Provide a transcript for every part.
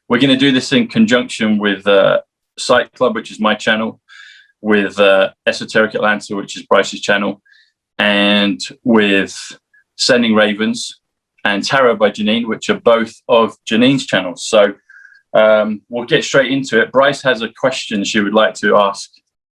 We're going to do this in conjunction with Sight Club, which is my channel, with Esoteric Atlanta, which is Bryce's channel, and with Sending Ravens and Tarot by Janine, which are both of Janine's channels. So we'll get straight into it. Bryce has a question she would like to ask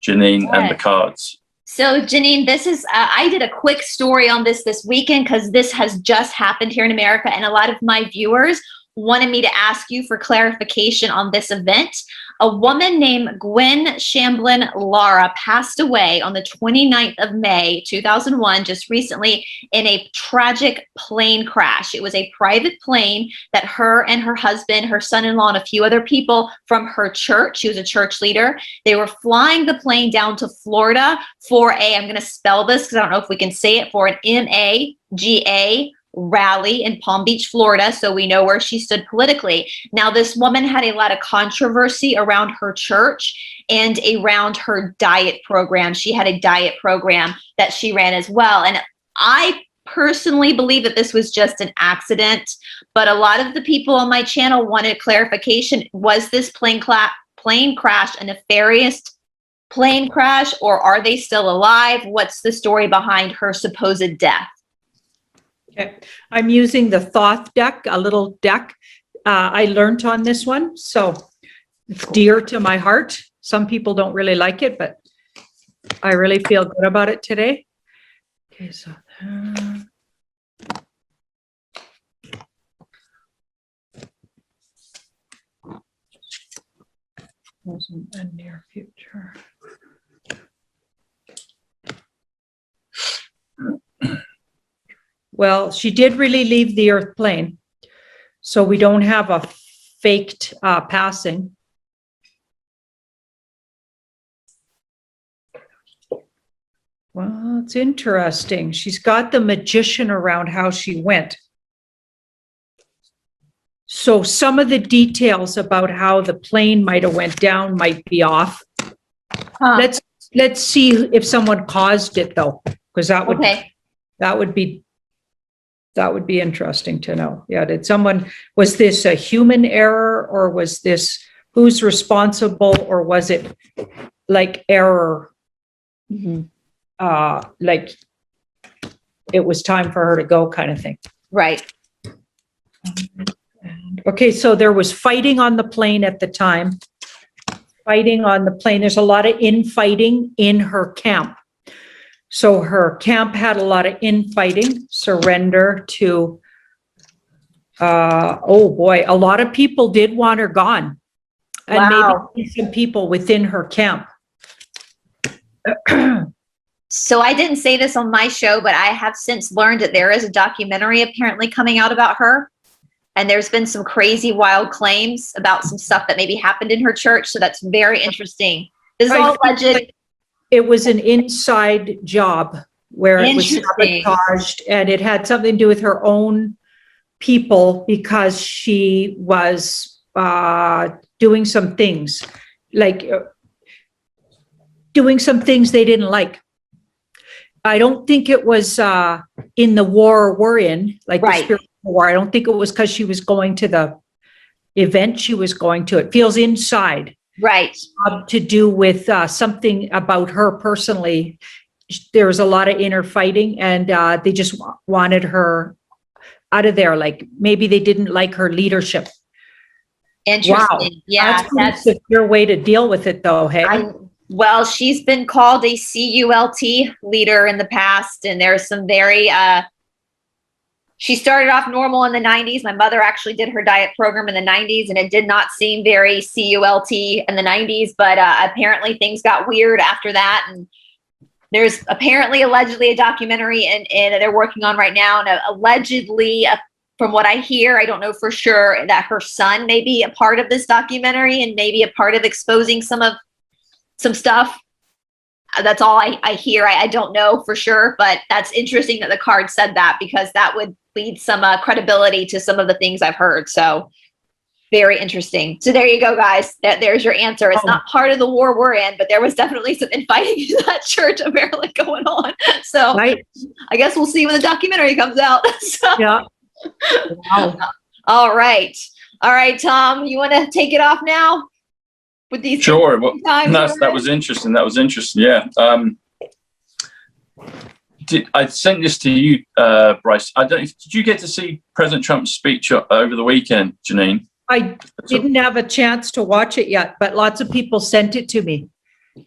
Janine and the cards. So Janine, this is, I did a quick story on this weekend because this has just happened here in America, and a lot of my viewers wanted me to ask you for clarification on this event. A woman named Gwen Shamblin Lara passed away on the 29th of May, 2001, just recently, in a tragic plane crash. It was a private plane that her and her husband, her son-in-law, and a few other people from her church, she was a church leader, they were flying the plane down to Florida for a, I'm going to spell this because I don't know if we can say it, for an MAGA rally in Palm Beach, Florida, so we know where she stood politically. Now, this woman had a lot of controversy around her church and around her diet program. She had a diet program that she ran as well. And I personally believe that this was just an accident, but a lot of the people on my channel wanted clarification. Was this plane crash a nefarious plane crash, or are they still alive? What's the story behind her supposed death? Okay. I'm using the Thoth deck, a little deck. I learned on this one, so it's dear to my heart. Some people don't really like it, but I really feel good about it today. Okay, so wasn't a near future. Well, she did really leave the Earth plane, so we don't have a faked passing. Well, it's interesting. She's got the Magician around how she went. So some of the details about how the plane might have went down might be off. Let's see if someone caused it, though, because that would be interesting to know. Yeah, was this a human error, or was this, who's responsible, or was it like error? Like it was time for her to go kind of thing. Right. Okay, so there was fighting on the plane at the time. Fighting on the plane. There's a lot of infighting in her camp. So her camp had a lot of infighting, surrender to, oh boy, a lot of people did want her gone. And maybe some people within her camp. So I didn't say this on my show, but I have since learned that there is a documentary apparently coming out about her. And there's been some crazy, wild claims about some stuff that maybe happened in her church. So that's very interesting. This is all alleged. It was an inside job where it was sabotaged, and it had something to do with her own people because she was doing some things, like doing some things they didn't like. I don't think it was in the war we're in, like the spiritual war. I don't think it was because she was going to the event she was going to. It feels inside. Right. To do with something about her personally. There was a lot of inner fighting, and they just wanted her out of there. Like maybe they didn't like her leadership. Interesting. Wow. Yeah. That's a secure way to deal with it, though. Hey. Well, she's been called a CULT leader in the past, and there's some very, she started off normal in the 90s. My mother actually did her diet program in the 90s, and it did not seem very CULT in the 90s, but apparently things got weird after that. And there's apparently allegedly a documentary and they're working on right now. And allegedly, from what I hear, I don't know for sure, that her son may be a part of this documentary and maybe a part of exposing some stuff. That's all I hear. I don't know for sure, but that's interesting that the card said that, because that would lead some credibility to some of the things I've heard. So very interesting. So there you go, guys. There's your answer. It's not part of the war we're in, but there was definitely some infighting in that church apparently going on. So I guess we'll see when the documentary comes out. So. Yeah. Wow. All right. All right, Tom, you want to take it off now with these? Sure. Well, that was interesting. That was interesting. Yeah. I sent this to you, Bryce. Did you get to see President Trump's speech over the weekend, Janine? I didn't have a chance to watch it yet, but lots of people sent it to me.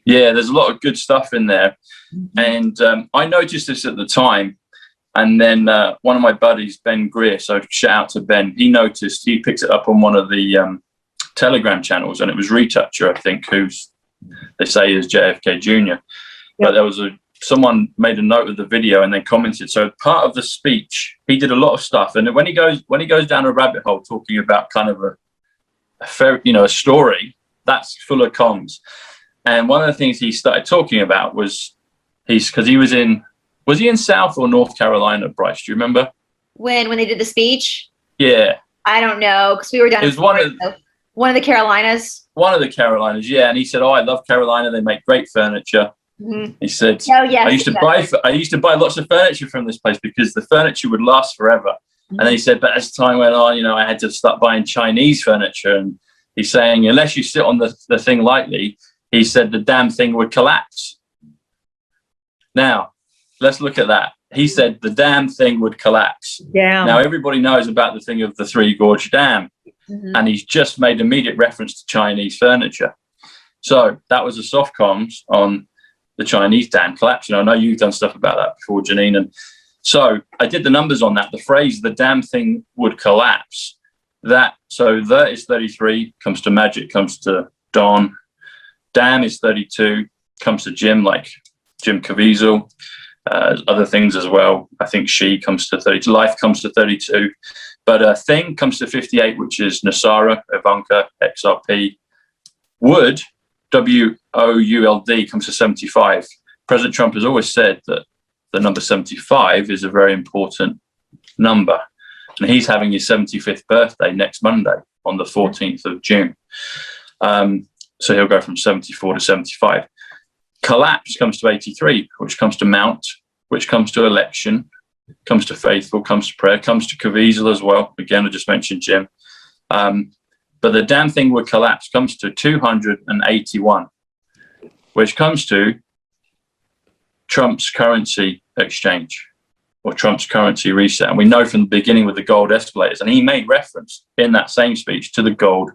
Yeah, there's a lot of good stuff in there. And I noticed this at the time. And then one of my buddies, Ben Greer, so shout out to Ben, he picked it up on one of the Telegram channels, and it was Retoucher, I think, they say is JFK Jr. Yep. But there was someone made a note of the video and then commented. So part of the speech, he did a lot of stuff. And when he goes down a rabbit hole talking about kind of a story, that's full of comms. And one of the things he started talking about was because he was in South or North Carolina, Bryce? Do you remember? When they did the speech? Yeah. I don't know, because we were down. It was one of the Carolinas. One of the Carolinas, yeah. And he said, "Oh, I love Carolina. They make great furniture." Mm-hmm. He said, "Oh yeah." I used to buy lots of furniture from this place because the furniture would last forever. Mm-hmm. And then he said, "But as time went on, I had to start buying Chinese furniture." And he's saying, unless you sit on the thing lightly, he said the damn thing would collapse. Now, let's look at that. He said the damn thing would collapse. Yeah. Now, everybody knows about the thing of the Three Gorge Dam. Mm-hmm. And he's just made immediate reference to Chinese furniture. So that was a soft comms on the Chinese dam collapsing. I know you've done stuff about that before, Janine. And so I did the numbers on that. The phrase, the damn thing would collapse. That is 33, comes to Magic, comes to Don. Dam is 32, comes to Jim, like Jim Caviezel. Other things as well. I think she comes to 32. Life comes to 32. But thing comes to 58, which is Nasara, Ivanka, XRP. Would, WOULD, comes to 75. President Trump has always said that the number 75 is a very important number. And he's having his 75th birthday next Monday on the 14th of June. So he'll go from 74 to 75. Collapse comes to 83, which comes to Mount, which comes to election, comes to faithful, comes to prayer, comes to Caviezel as well. Again, I just mentioned Jim. But the damn thing would collapse comes to 281, which comes to Trump's currency exchange or Trump's currency reset. And we know from the beginning with the gold escalators, and he made reference in that same speech to the gold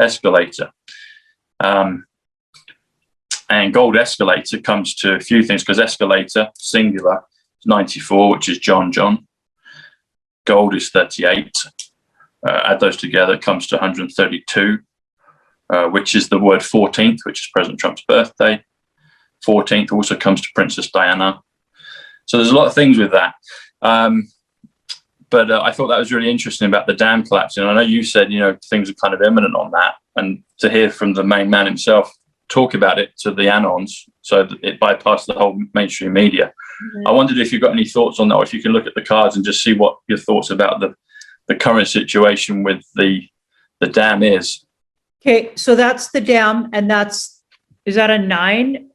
escalator. And gold escalator comes to a few things, because escalator, singular, is 94, which is John. Gold is 38. Add those together, it comes to 132, which is the word 14th, which is President Trump's birthday. 14th also comes to Princess Diana. So there's a lot of things with that. But I thought that was really interesting about the dam collapsing. I know you said, things are kind of imminent on that. And to hear from the main man himself talk about it to the Anons, so that it bypassed the whole mainstream media. Mm-hmm. I wondered if you've got any thoughts on that, or if you can look at the cards and just see what your thoughts about the current situation with the dam is. Okay, so that's the dam, and is that a 9?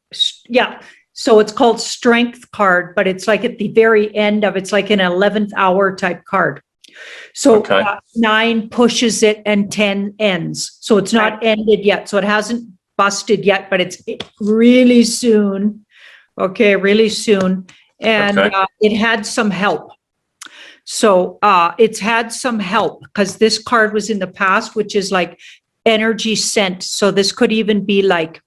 Yeah. So it's called Strength card, but it's like at the very end of it's like an 11th hour type card. So 9 pushes it and 10 ends. So it's not ended yet. So it hasn't busted yet, but it's really soon. Okay, really soon. And it had some help. So it's had some help because this card was in the past, which is like energy sent. So this could even be like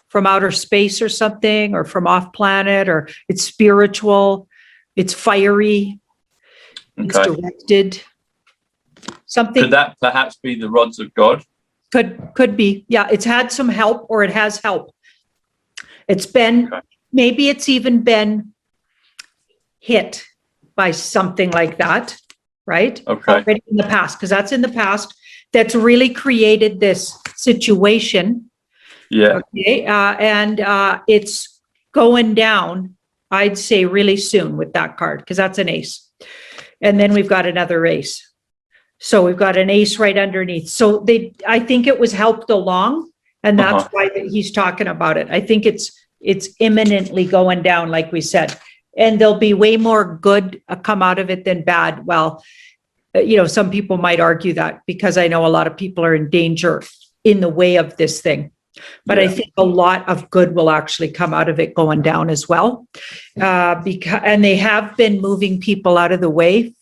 from outer space or something, or from off planet, or it's spiritual, it's fiery, it's directed. Something. Could that perhaps be the rods of God? Could be. Yeah, it's had some help, or it has help. It's been, maybe it's even been hit by something like that, right? Already in the past, because that's in the past. That's really created this situation. Yeah. Okay. And it's going down, I'd say, really soon with that card, because that's an ace. And then we've got another ace. So we've got an ace right underneath. So I think it was helped along, and that's why he's talking about it. I think it's imminently going down, like we said, and there'll be way more good come out of it than bad. Well, some people might argue that, because I know a lot of people are in danger in the way of this thing. But I think a lot of good will actually come out of it going down as well. And they have been moving people out of the way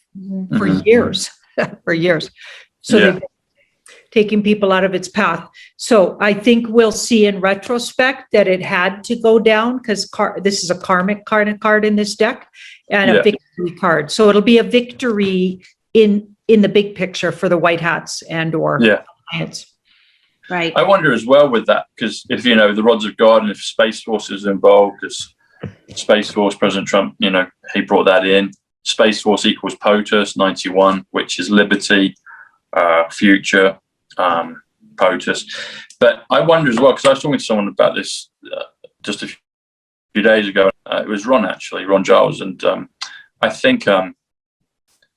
for years, for years. So they've been taking people out of its path. So I think we'll see in retrospect that it had to go down, because this is a karmic card in this deck, and a victory card. So it'll be a victory in the big picture for the White Hats and or Alliance. Right. I wonder as well with that, because if, the rods of God and if Space Force is involved, because Space Force, President Trump, he brought that in. Space Force equals POTUS 91, which is liberty, future, POTUS. But I wonder as well, because I was talking to someone about this just a few days ago. It was Ron Giles. And I think I'm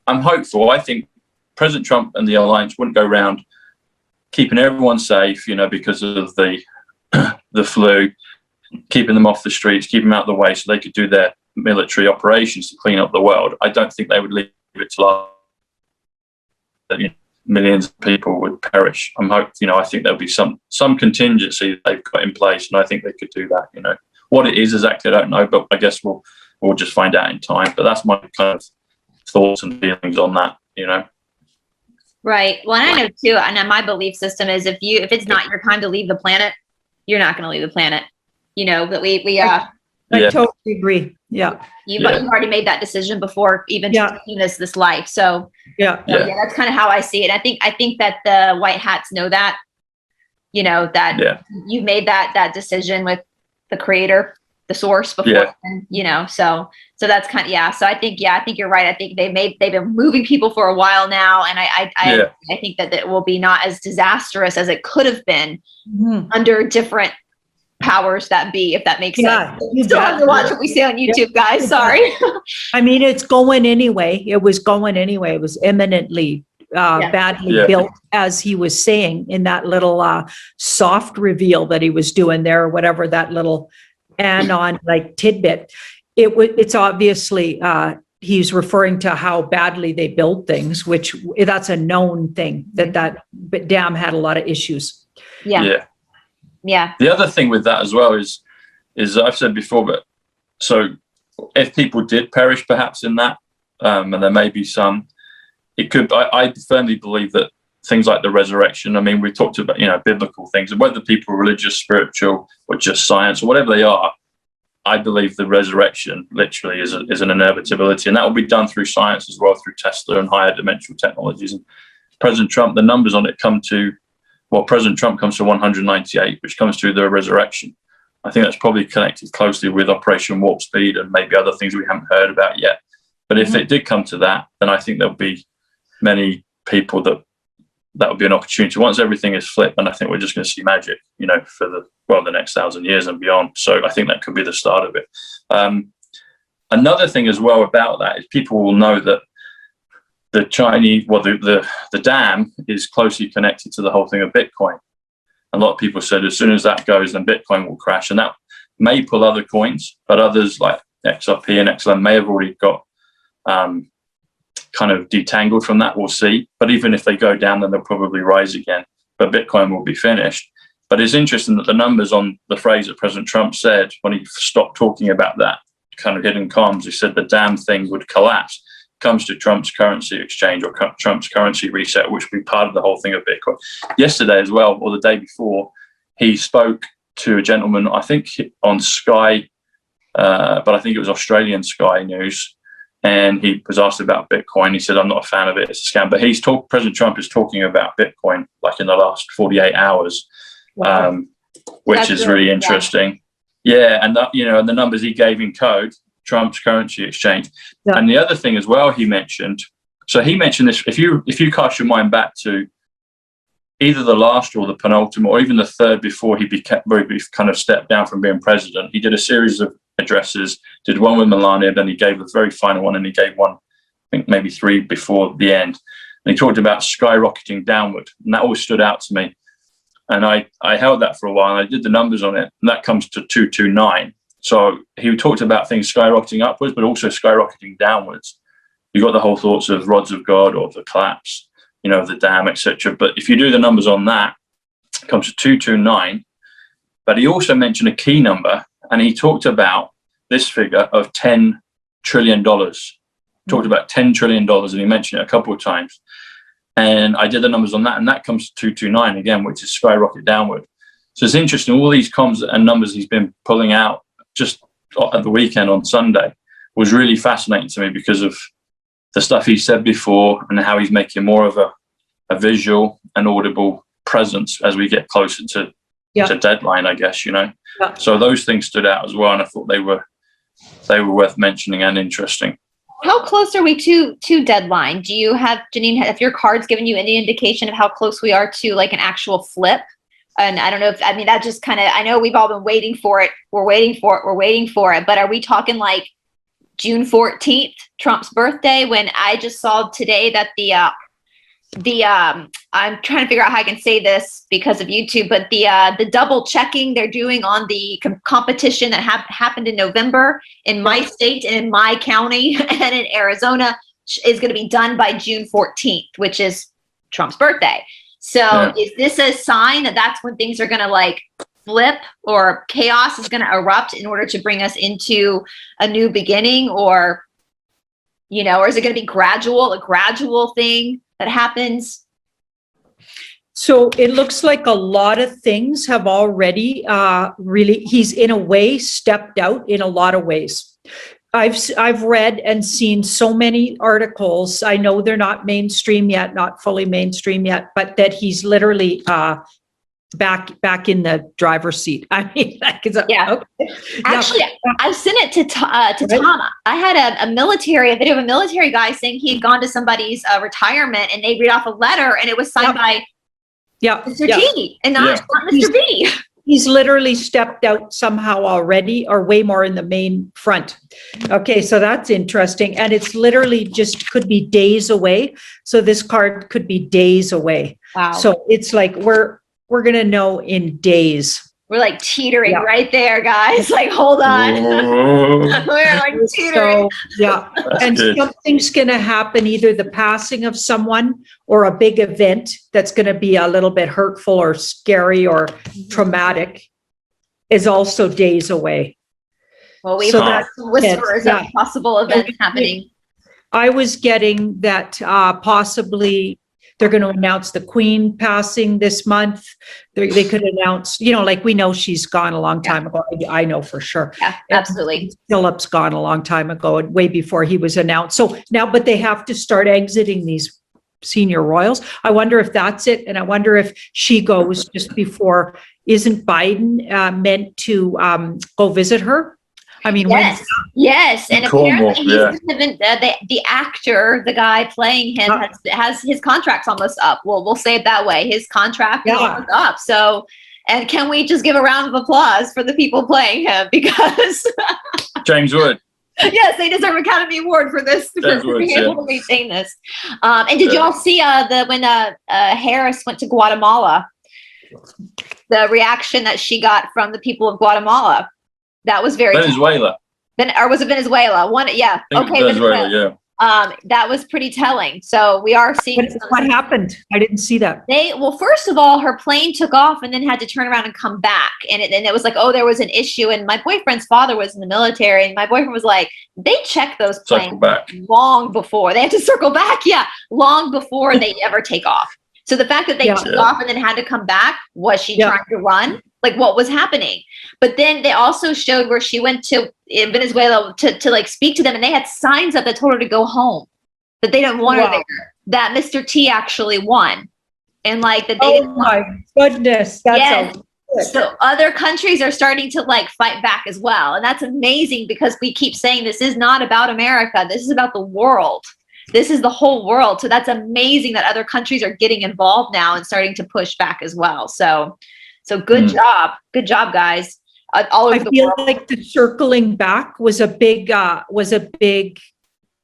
hopeful. I think President Trump and the Alliance wouldn't go around keeping everyone safe, because of the flu, keeping them off the streets, keeping them out of the way so they could do their military operations to clean up the world. I don't think they would leave it to millions of people would perish. I think there'll be some contingency they've got in place, and I think they could do that. What it is exactly, I don't know, but I guess we'll just find out in time. But that's my kind of thoughts and feelings on that. Right. Well, and I know too, and my belief system is if it's not your time to leave the planet, you're not going to leave the planet. That I totally agree. Yeah. You've already made that decision before even taking this life. So that's kind of how I see it. I think that the White Hats know that, that you've made that decision with the creator, the source before, and, so that's kind of, so I think you're right. I think they've been moving people for a while now. And I think that it will be not as disastrous as it could have been under different powers that be, if that makes sense. You still have to watch what we say on YouTube, guys. Sorry. I mean, it's going anyway. It was going anyway. It was imminently badly built, as he was saying in that little soft reveal that he was doing there, or whatever, that little anon like tidbit. It's obviously he's referring to how badly they build things, which that's a known thing, that dam had a lot of issues. Yeah. The other thing with that as well is I've said before, but so if people did perish perhaps in that, and there may be some, it could, I firmly believe that things like the resurrection, I mean, we talked about, biblical things, and whether people are religious, spiritual, or just science, or whatever they are, I believe the resurrection literally is an inevitability, and that will be done through science as well, through Tesla and higher dimensional technologies. And President Trump, the numbers on it President Trump comes to 198, which comes through the resurrection. I think that's probably connected closely with Operation Warp Speed and maybe other things we haven't heard about yet. But if it did come to that, then I think there'll be many people that would be an opportunity. Once everything is flipped, and I think we're just going to see magic, for the next 1,000 years and beyond. So I think that could be the start of it. Another thing as well about that is people will know that the Chinese, the dam is closely connected to the whole thing of Bitcoin. A lot of people said as soon as that goes, then Bitcoin will crash, and that may pull other coins, but others like XRP and XLM may have already got kind of detangled from that. We'll see. But even if they go down, then they'll probably rise again. But Bitcoin will be finished. But it's interesting that the numbers on the phrase that President Trump said when he stopped talking about that kind of hidden comms, he said the damn thing would collapse, comes to Trump's currency exchange or Trump's currency reset, which would be part of the whole thing of Bitcoin. Yesterday as well, or the day before, he spoke to a gentleman, I think on Sky, but I think it was Australian Sky News, and he was asked about Bitcoin. He said, I'm not a fan of it, it's a scam. But President Trump is talking about Bitcoin like in the last 48 hours, which is really interesting. Yeah, and that, and the numbers he gave in code, Trump's currency exchange. Yeah. And the other thing as well he mentioned this, if you cast your mind back to either the last or the penultimate or even the third before he kind of stepped down from being president, he did a series of addresses, did one with Melania, then he gave the very final one, and he gave one, I think maybe 3 before the end. And he talked about skyrocketing downward, and that always stood out to me. And I held that for a while, and I did the numbers on it, and that comes to 229. So he talked about things skyrocketing upwards, but also skyrocketing downwards. you got the whole thoughts of rods of God or the collapse, the dam, etc. But if you do the numbers on that, it comes to 229. But he also mentioned a key number, and he talked about this figure of $10 trillion. Talked about $10 trillion, and he mentioned it a couple of times. And I did the numbers on that, and that comes to 229 again, which is skyrocket downward. So it's interesting, all these comms and numbers he's been pulling out just at the weekend on Sunday was really fascinating to me because of the stuff he said before and how he's making more of a visual and audible presence as we get closer to deadline, I guess, Yeah. So those things stood out as well, and I thought they were worth mentioning and interesting. How close are we to deadline? Do you have, Janine, have your cards given you any indication of how close we are to like an actual flip? And I don't know that just kind of, I know we've all been waiting for it. We're waiting for it. But are we talking like June 14th, Trump's birthday, when I just saw today that I'm trying to figure out how I can say this because of YouTube, but the double checking they're doing on the competition that happened in November in my state and in my county and in Arizona is going to be done by June 14th, which is Trump's birthday. So is this a sign that that's when things are going to like flip, or chaos is going to erupt in order to bring us into a new beginning, or is it going to be a gradual thing that happens? So it looks like a lot of things have already he's in a way stepped out in a lot of ways. I've read and seen so many articles. I know they're not mainstream yet, not fully mainstream yet, but that he's literally back in the driver's seat. I mean, okay. Actually, I sent it to Tama. I had a video of a military guy saying he had gone to somebody's retirement, and they read off a letter, and it was signed by Mr. T and not Mr. B. He's literally stepped out somehow already, or way more in the main front. Okay, so that's interesting. And it's literally just could be days away. So this card could be days away. Wow. So it's like we're going to know in days. We're like teetering right there, guys. Like, hold on. We're like teetering. So, and something's going to happen, either the passing of someone or a big event that's going to be a little bit hurtful or scary or traumatic is also days away. Well, we've had some whispers of possible events happening. I was getting that possibly they're going to announce the Queen passing this month. They could announce, like we know she's gone a long time ago. I know for sure. Yeah, absolutely. Philip's gone a long time ago, way before he was announced. So now, but they have to start exiting these senior royals. I wonder if that's it. And I wonder if she goes just before. Isn't Biden meant to go visit her? I mean, yes, and apparently the actor, the guy playing him, has his contract's almost up. We'll say it that way. His contract is almost up. So, and can we just give a round of applause for the people playing him, because James Wood. Yes, they deserve an Academy Award for this, for being able to maintain this. And did you all see when Harris went to Guatemala, the reaction that she got from the people of Guatemala? That was very Venezuela. Or was it Venezuela? Venezuela. That was pretty telling. So we are seeing what happened. I didn't see that. Well, first of all, her plane took off and then had to turn around and come back. And it was like, there was an issue. And my boyfriend's father was in the military, and my boyfriend was like, they check those planes long before. They had to circle back. Yeah, long before they ever take off. So the fact that they took off and then had to come back, was she trying to run? Like, what was happening? But then they also showed where she went to in Venezuela to like speak to them, and they had signs up that told her to go home, that they didn't want her there, that Mr. T actually won, and like that they didn't want her. Goodness, that's so other countries are starting to like fight back as well, and that's amazing, because we keep saying this is not about America, this is about the world. This is the whole world. So that's amazing that other countries are getting involved now and starting to push back as well. So good job. Good job, guys. All over the world. I feel like the circling back was a big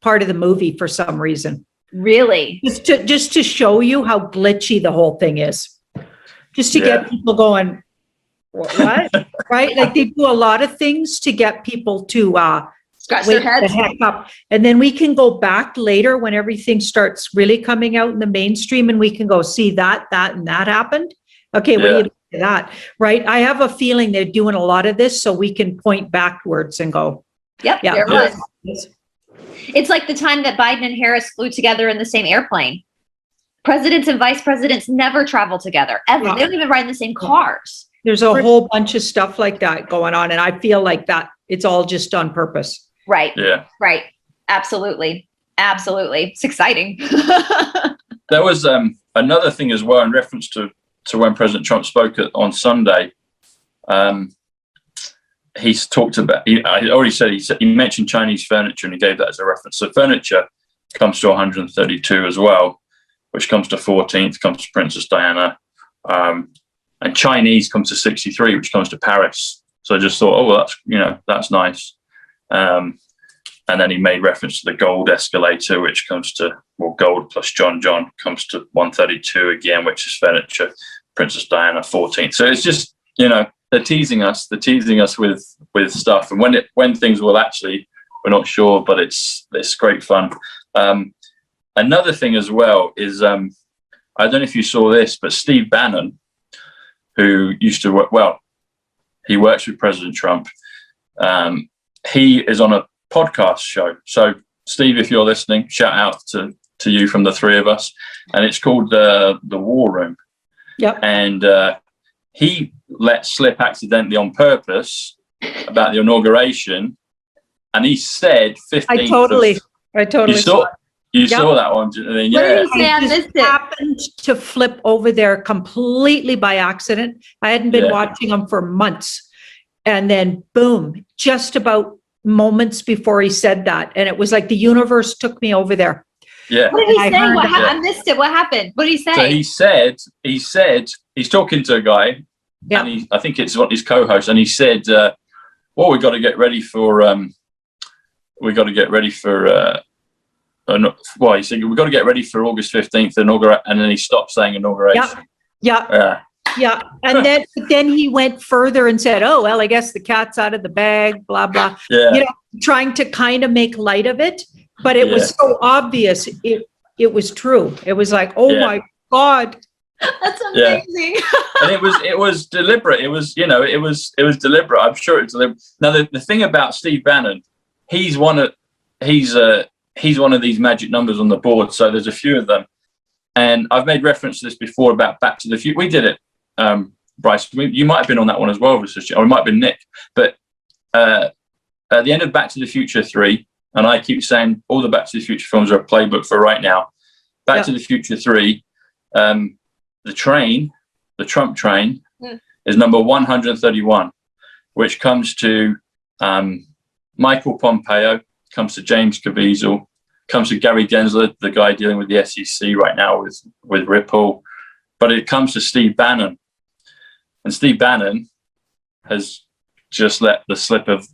part of the movie for some reason. Really? Just to show you how glitchy the whole thing is. Just to get people going, what? Right? Like they do a lot of things to get people to Scratch wake their the heads. heck up. And then we can go back later when everything starts really coming out in the mainstream and we can go see that, and that happened. Okay, what do you think of that? Right? I have a feeling they're doing a lot of this so we can point backwards and go, Yep, yeah, there it was. It's like the time that Biden and Harris flew together in the same airplane. Presidents and vice presidents never travel together, ever. Yeah. They don't even ride in the same cars. There's a whole bunch of stuff like that going on. And I feel like that it's all just on purpose. Right. Yeah. Right. Absolutely. Absolutely. It's exciting. There was another thing as well in reference to when President Trump spoke on Sunday. He's talked about, I already said, he mentioned Chinese furniture and he gave that as a reference. So furniture comes to 132 as well, which comes to 14th, comes to Princess Diana. And Chinese comes to 63, which comes to Paris. So I just thought, oh, well, that's nice. And then he made reference to the gold escalator, which comes to, well, gold plus John comes to 132 again, which is furniture, Princess Diana 14th. So it's just, they're teasing us with stuff. And when things will actually, we're not sure, but it's great fun. Another thing as well is, I don't know if you saw this, but Steve Bannon, who used to work, well, he works with President Trump. He is on a podcast show. So Steve, if you're listening, shout out to you from the three of us. And it's called The War Room. Yep. And he let slip accidentally on purpose about the inauguration. And he said 15th. I totally saw it. You saw that one, Janine? What did he say? I I just missed it. happened to flip over there completely by accident. I hadn't been watching them for months. And then boom, just about moments before he said that. And it was like the universe took me over there. Yeah. What did he say? I I missed it. What happened? What did he say? So he said he's talking to a guy, and I think it's his co-host, and he said, well, we got to get ready for well, he said we've got to get ready for August 15th inauguration, and then he stopped saying inauguration. Yeah. And then he went further and said, oh, well, I guess the cat's out of the bag, blah, blah. Yeah. Trying to kind of make light of it, but it was so obvious. It was true. It was like, oh my God. That's amazing. And it was deliberate. It was deliberate. I'm sure it's deliberate. Now the thing about Steve Bannon, he's one of these magic numbers on the board. So there's a few of them. And I've made reference to this before about Back to the Future. We did it, Bryce. You might have been on that one as well, or it might have been Nick. But at the end of Back to the Future 3, and I keep saying all the Back to the Future films are a playbook for right now. Back to the Future 3, the Trump train, is number 131, which comes to Michael Pompeo, comes to James Caviezel, comes to Gary Gensler, the guy dealing with the SEC right now with Ripple, but it comes to Steve Bannon. And Steve Bannon has just let the slip of,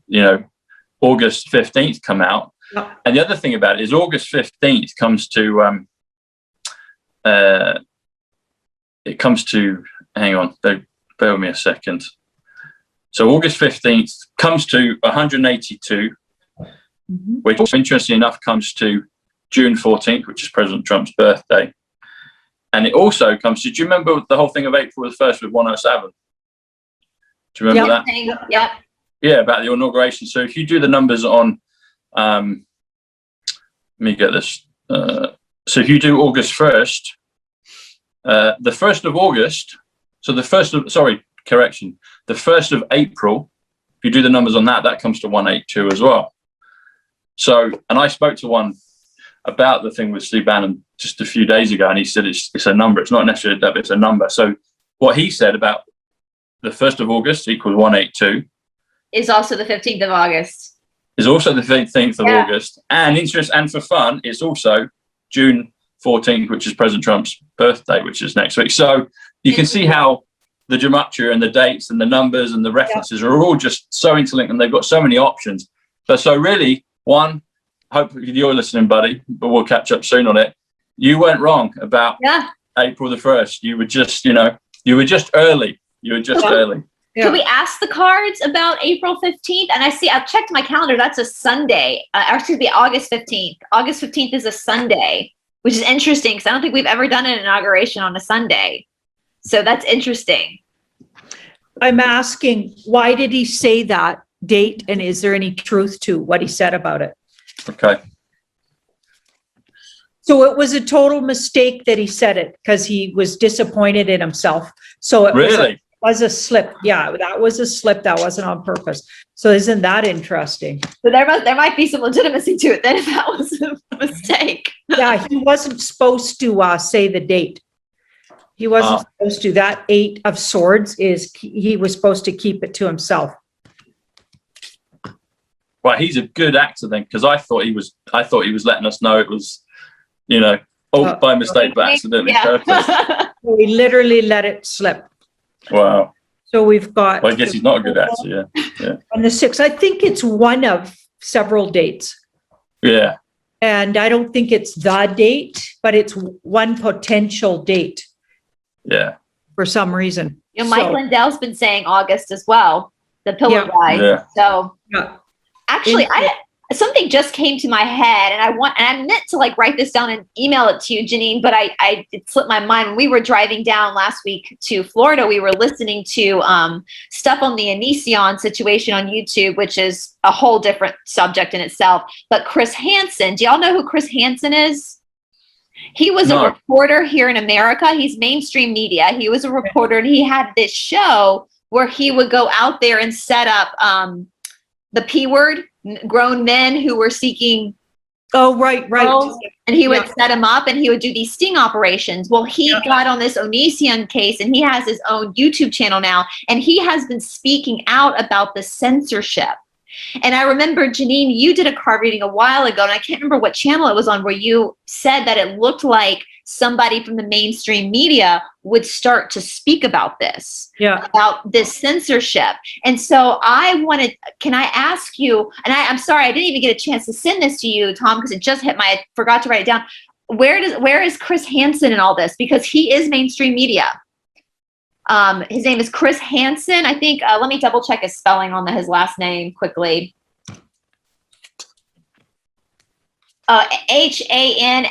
August 15th come out. Yep. And the other thing about it is August 15th comes to, hang on, bear with me a second. So August 15th comes to 182, which, interestingly enough, comes to June 14th, which is President Trump's birthday. And it also comes to, do you remember the whole thing of April the 1st with 107? Do you remember that? Yep. Yeah, about the inauguration. So if you do the numbers on, let me get this. So if you do August 1st, the 1st of August, so the 1st of April, if you do the numbers on that comes to 182 as well. So, and I spoke to one about the thing with Steve Bannon just a few days ago, and he said it's a number. It's not necessarily that, it's a number. So what he said about the 1st of August equals 182. Is also the 15th of August. Is also the 15th of August. And interest, and for fun, it's also June 14th, which is President Trump's birthday, which is next week. So you can see how the gematria and the dates and the numbers and the references are all just so interlinked, and they've got so many options. So really, one, hope you're listening, buddy, but we'll catch up soon on it. You weren't wrong about April the 1st. You were just, you were just early. You were just early. Can we ask the cards about April 15th? And I've checked my calendar. That's a Sunday. Or excuse me, August 15th. August 15th is a Sunday, which is interesting because I don't think we've ever done an inauguration on a Sunday. So that's interesting. I'm asking, why did he say that date? And is there any truth to what he said about it? Okay. So it was a total mistake that he said it because he was disappointed in himself. So it was a slip. Yeah, that was a slip. That wasn't on purpose. So isn't that interesting? So there might be some legitimacy to it then if that was a mistake. Yeah, he wasn't supposed to say the date. He wasn't supposed to. That 8 of Swords he was supposed to keep it to himself. Well, he's a good actor then, because I thought he was letting us know it was, by mistake but accidentally. Yeah. We literally let it slip. Wow. So we've got. Well, I guess he's not a good actor. Yeah. On the 6th, I think it's one of several dates. Yeah. And I don't think it's the date, but it's one potential date. Yeah. For some reason. Mike Lindell's been saying August as well, the pillow guy. Yeah. So actually, something just came to my head, and I meant to write this down and email it to you, Janine, but it slipped my mind. When we were driving down last week to Florida, we were listening to stuff on the Onision situation on YouTube, which is a whole different subject in itself. But Chris Hansen, do y'all know who Chris Hansen is? He was a reporter here in America. He's mainstream media. He was a reporter, and he had this show where he would go out there and set up the P word, grown men who were seeking. Oh, right. Girls, and he would set them up, and he would do these sting operations. Well, he got on this Onision case, and he has his own YouTube channel now, and he has been speaking out about the censorship. And I remember, Janine, you did a card reading a while ago, and I can't remember what channel it was on, where you said that it looked like somebody from the mainstream media would start to speak about this, about this censorship. And so can I ask you, and I'm sorry, I didn't even get a chance to send this to you, Tom, because it just I forgot to write it down. Where is Chris Hansen in all this? Because he is mainstream media. His name is Chris Hansen. I think, let me double check his spelling on his last name quickly. Hansen,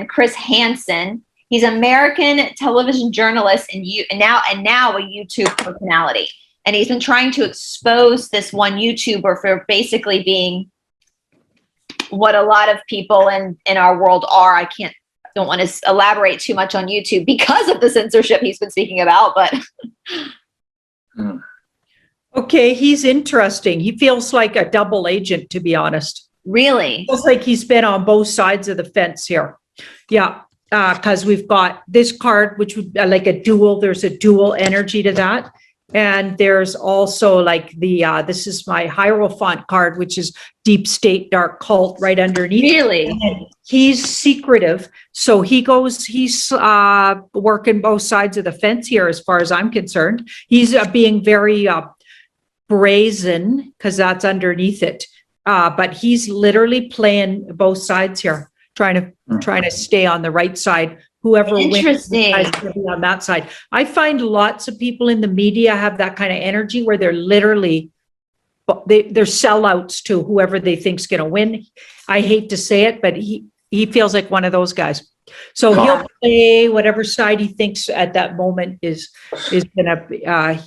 Chris Hansen. He's an American television journalist and now a YouTube personality. And he's been trying to expose this one YouTuber for basically being what a lot of people in our world are. Don't want to elaborate too much on YouTube because of the censorship he's been speaking about, but. Okay, he's interesting. He feels like a double agent, to be honest. Really? Feels like he's been on both sides of the fence here. Yeah, because we've got this card, which would be like a dual. There's a dual energy to that. And there's also this is my Hierophant card, which is deep state, dark cult right underneath. Really? And he's secretive. So he's working both sides of the fence here, as far as I'm concerned. He's being very brazen because that's underneath it. But he's literally playing both sides here, trying to stay on the right side. Whoever wins on that side. I find lots of people in the media have that kind of energy where they're literally they're sellouts to whoever they think's going to win. I hate to say it, but he feels like one of those guys. So he'll play whatever side he thinks at that moment is going to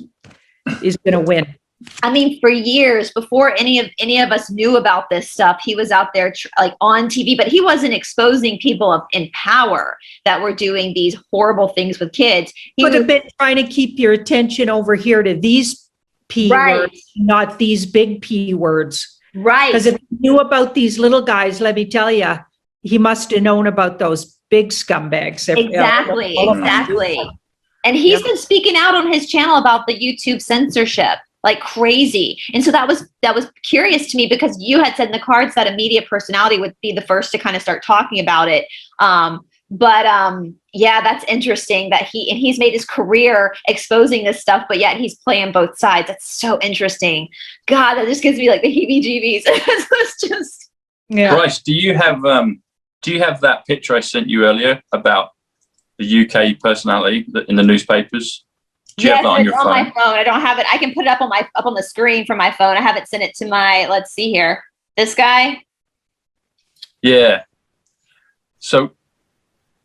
win. I mean, for years before any of us knew about this stuff, he was out there on TV, but he wasn't exposing people in power that were doing these horrible things with kids. He would have been trying to keep your attention over here to these P words, not these big P words. Right. Because if he knew about these little guys, let me tell you, he must have known about those big scumbags. Exactly. And he's been speaking out on his channel about the YouTube censorship. Like crazy. And so that was curious to me because you had said in the cards that a media personality would be the first to kind of start talking about it. Yeah, that's interesting that he's made his career exposing this stuff, but yet he's playing both sides. That's so interesting. God, that just gives me like the heebie-jeebies. It's just Bryce, do you have that picture I sent you earlier about the UK personality in the newspapers? Do you have that on your it's on phone? my phone. I don't have it. I can put it up on the screen from my phone. I haven't sent it to my, let's see here. This guy? Yeah. So,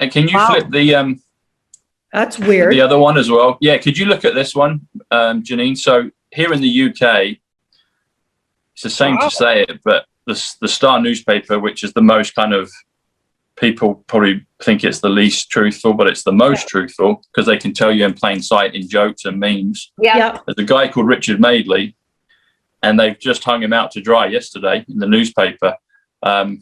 and can you flip the That's weird. the other one as well? Yeah, could you look at this one, Janine? So here in the UK, it's a shame to say it, but the Star newspaper, which is the most kind of, people probably think it's the least truthful, but it's the most truthful because they can tell you in plain sight in jokes and memes. Yeah. There's a guy called Richard Madeley, and they've just hung him out to dry yesterday in the newspaper. Can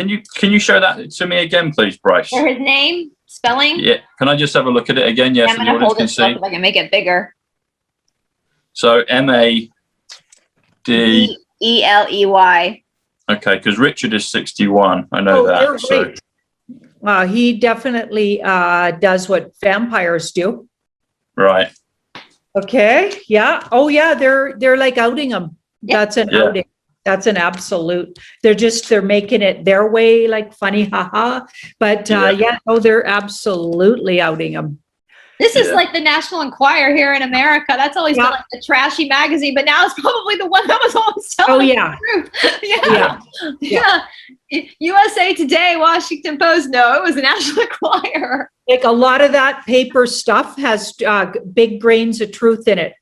you show that to me again, please, Bryce? Or his name, spelling? Yeah. Can I just have a look at it again? Yes, I'm going to hold it so I can make it bigger. So Madeley. Okay, because Richard is 61. I know that. So. He definitely does what vampires do. Right. Okay. Yeah. Oh, yeah. They're like outing him. Yep. That's an outing. That's an absolute. They're making it their way, like funny, haha. But they're absolutely outing him. This is like the National Enquirer here in America. That's always been like a trashy magazine, but now it's probably the one that was always telling the truth. USA Today, Washington Post. No, it was the National Enquirer. Like a lot of that paper stuff has big grains of truth in it.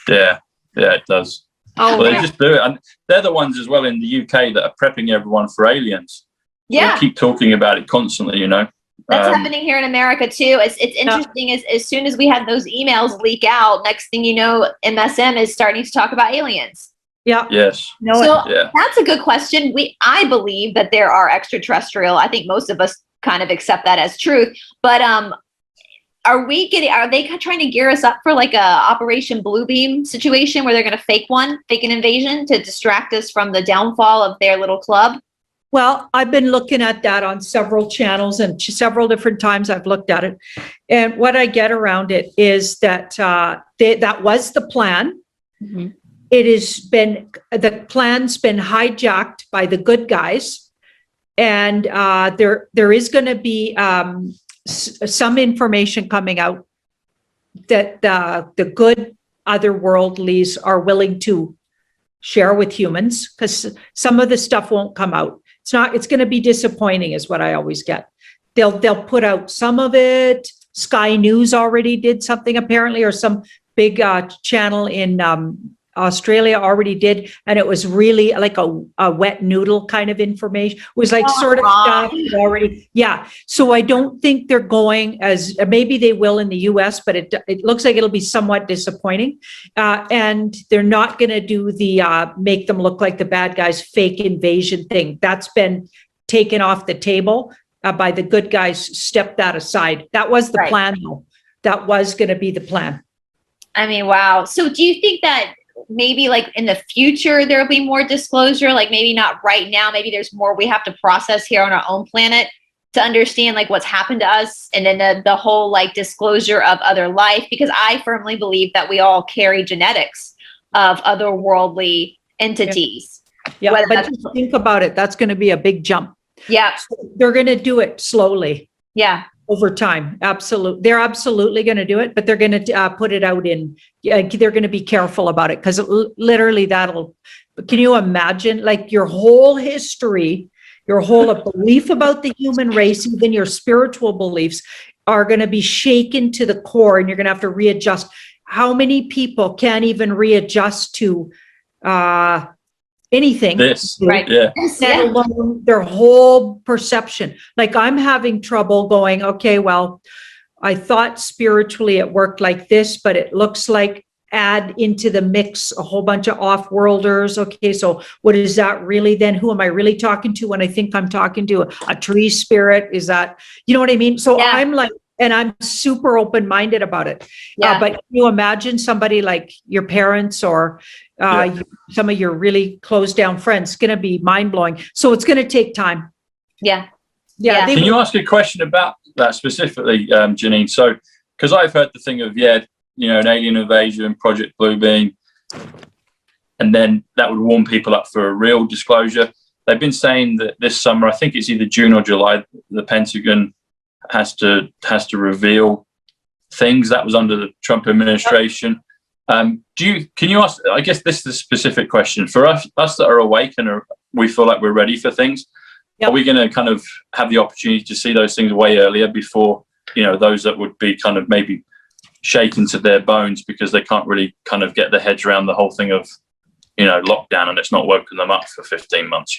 Yeah, it does. Oh, well, they just do it, and they're the ones as well in the UK that are prepping everyone for aliens. Yeah, they keep talking about it constantly. You know. That's happening here in America too. It's interesting as soon as we had those emails leak out, next thing you know, MSM is starting to talk about aliens. Yeah. Yes. That's a good question. I believe that there are extraterrestrial. I think most of us kind of accept that as truth. But are they trying to gear us up for like a Operation Bluebeam situation where they're going to fake an invasion to distract us from the downfall of their little club? Well, I've been looking at that on several channels and several different times I've looked at it. And what I get around it is that that was the plan. Mm-hmm. The plan's been hijacked by the good guys. And there is going to be some information coming out that the good otherworldlies are willing to share with humans, because some of the stuff won't come out. It's going to be disappointing is what I always get. They'll put out some of it. Sky News already did something apparently, or some big channel in Australia already did. And it was really like a wet noodle kind of information. It was like sort of stuff already. Yeah. So I don't think they're going as, maybe they will in the US, but it looks like it'll be somewhat disappointing. And they're not going to do the make them look like the bad guys fake invasion thing. That's been taken off the table by the good guys. Step that aside. That was the plan though. That was going to be the plan. I mean, wow. So do you think that maybe like in the future there'll be more disclosure, like maybe not right now, maybe there's more we have to process here on our own planet to understand like what's happened to us, and then the whole like disclosure of other life, because I firmly believe that we all carry genetics of otherworldly entities. Yeah, but think about it, that's going to be a big jump. Yeah, so they're going to do it slowly. Yeah, over time. Absolutely. They're absolutely going to do it, but they're going to put it out in, they're going to be careful about it, because literally can you imagine like your whole history, your whole belief about the human race, even your spiritual beliefs are going to be shaken to the core, and you're going to have to readjust. How many people can't even readjust to anything? Right. Yeah. Let alone their whole perception. Like I'm having trouble going, okay, well, I thought spiritually it worked like this, but it looks like add into the mix a whole bunch of off-worlders. Okay, so what is that really then? Who am I really talking to when I think I'm talking to a tree spirit? Is that, you know what I mean? So I'm like, and I'm super open-minded about it. But can you imagine somebody like your parents or some of your really closed down friends? It's going to be mind-blowing. So it's going to take time. Yeah. Can you ask a question about that specifically, Janine? So, because I've heard the thing of, an alien invasion, Project Bluebeam, and then that would warm people up for a real disclosure. They've been saying that this summer, I think it's either June or July, the Pentagon has to reveal things. That was under the Trump administration. Can you ask, I guess this is a specific question for us that are awake and we feel like we're ready for things. Yep. Are we going to kind of have the opportunity to see those things way earlier before, those that would be kind of maybe shaken to their bones because they can't really kind of get their heads around the whole thing of, lockdown, and it's not woken them up for 15 months,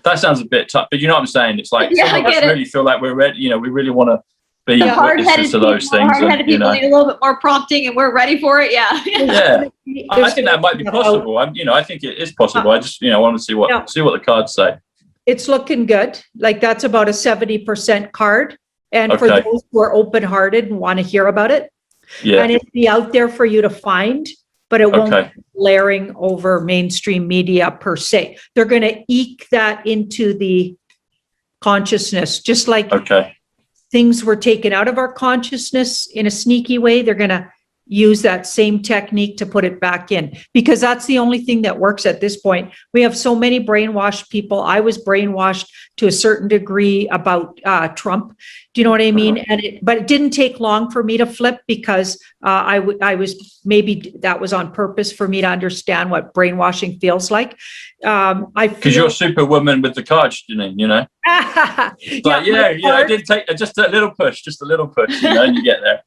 That sounds a bit tough, but you know what I'm saying? It's like, some of us really feel like we're ready, we really want to be witnesses to those things. Hard-headed people need a little bit more prompting, and we're ready for it. Yeah. Yeah. I think that might be possible. I think it is possible. I just, want to see what the cards say. It's looking good. Like that's about a 70% card. And for those who are open-hearted and want to hear about it, and it'll be out there for you to find, but it won't be blaring over mainstream media per se. They're going to eke that into the consciousness, just like things were taken out of our consciousness in a sneaky way. They're going to use that same technique to put it back in, because that's the only thing that works at this point. We have so many brainwashed people. I was brainwashed to a certain degree about Trump. Do you know what I mean? But it didn't take long for me to flip, because I was, maybe that was on purpose for me to understand what brainwashing feels like. Because you're superwoman with the cards, Janine, I did take just a little push, and you get there.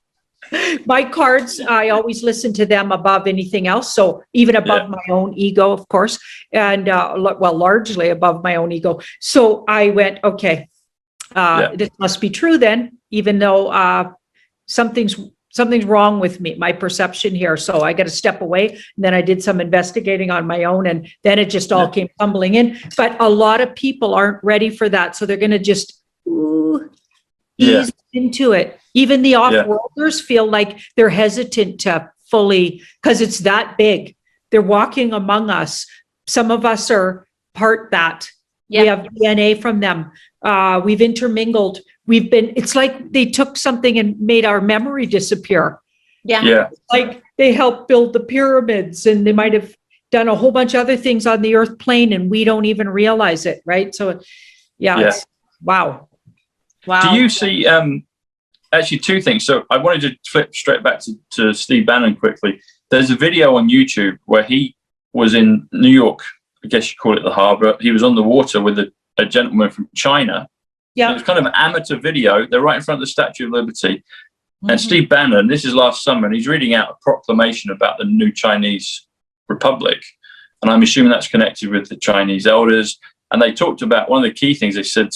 My cards, I always listen to them above anything else. So even above my own ego, of course, and largely above my own ego. So I went, this must be true then, even though something's wrong with me, my perception here. So I got to step away. And then I did some investigating on my own, and then it just all came tumbling in. But a lot of people aren't ready for that. So they're going to just ease into it. Even the off-worlders feel like they're hesitant to fully, because it's that big. They're walking among us. Some of us are part that. We have DNA from them. We've intermingled. It's like they took something and made our memory disappear. Like they helped build the pyramids, and they might have done a whole bunch of other things on the earth plane, and we don't even realize it, right? So it's, wow. Do you see, actually two things. So I wanted to flip straight back to Steve Bannon quickly. There's a video on YouTube where he was in New York, I guess you call it the harbor. He was on the water with a gentleman from China. Yeah. It was kind of an amateur video. They're right in front of the Statue of Liberty. Mm-hmm. And Steve Bannon, this is last summer, and he's reading out a proclamation about the new Chinese Republic. And I'm assuming that's connected with the Chinese elders. And they talked about, one of the key things they said,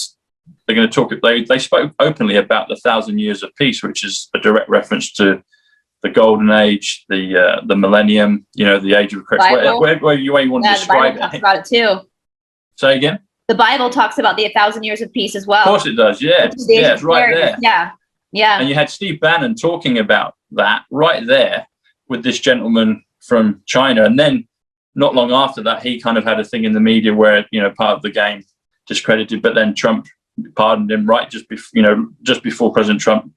they're going to talk, they spoke openly about the 1,000 years of peace, which is a direct reference to the golden age, the millennium, the age of Christ, where you want to describe it. The Bible talks about it too. Say again? The Bible talks about the 1,000 years of peace as well. Of course it does, it's right there. Yeah. And you had Steve Bannon talking about that right there with this gentleman from China. And then not long after that, he kind of had a thing in the media where, part of the game discredited, but then Trump pardoned him right just before President Trump,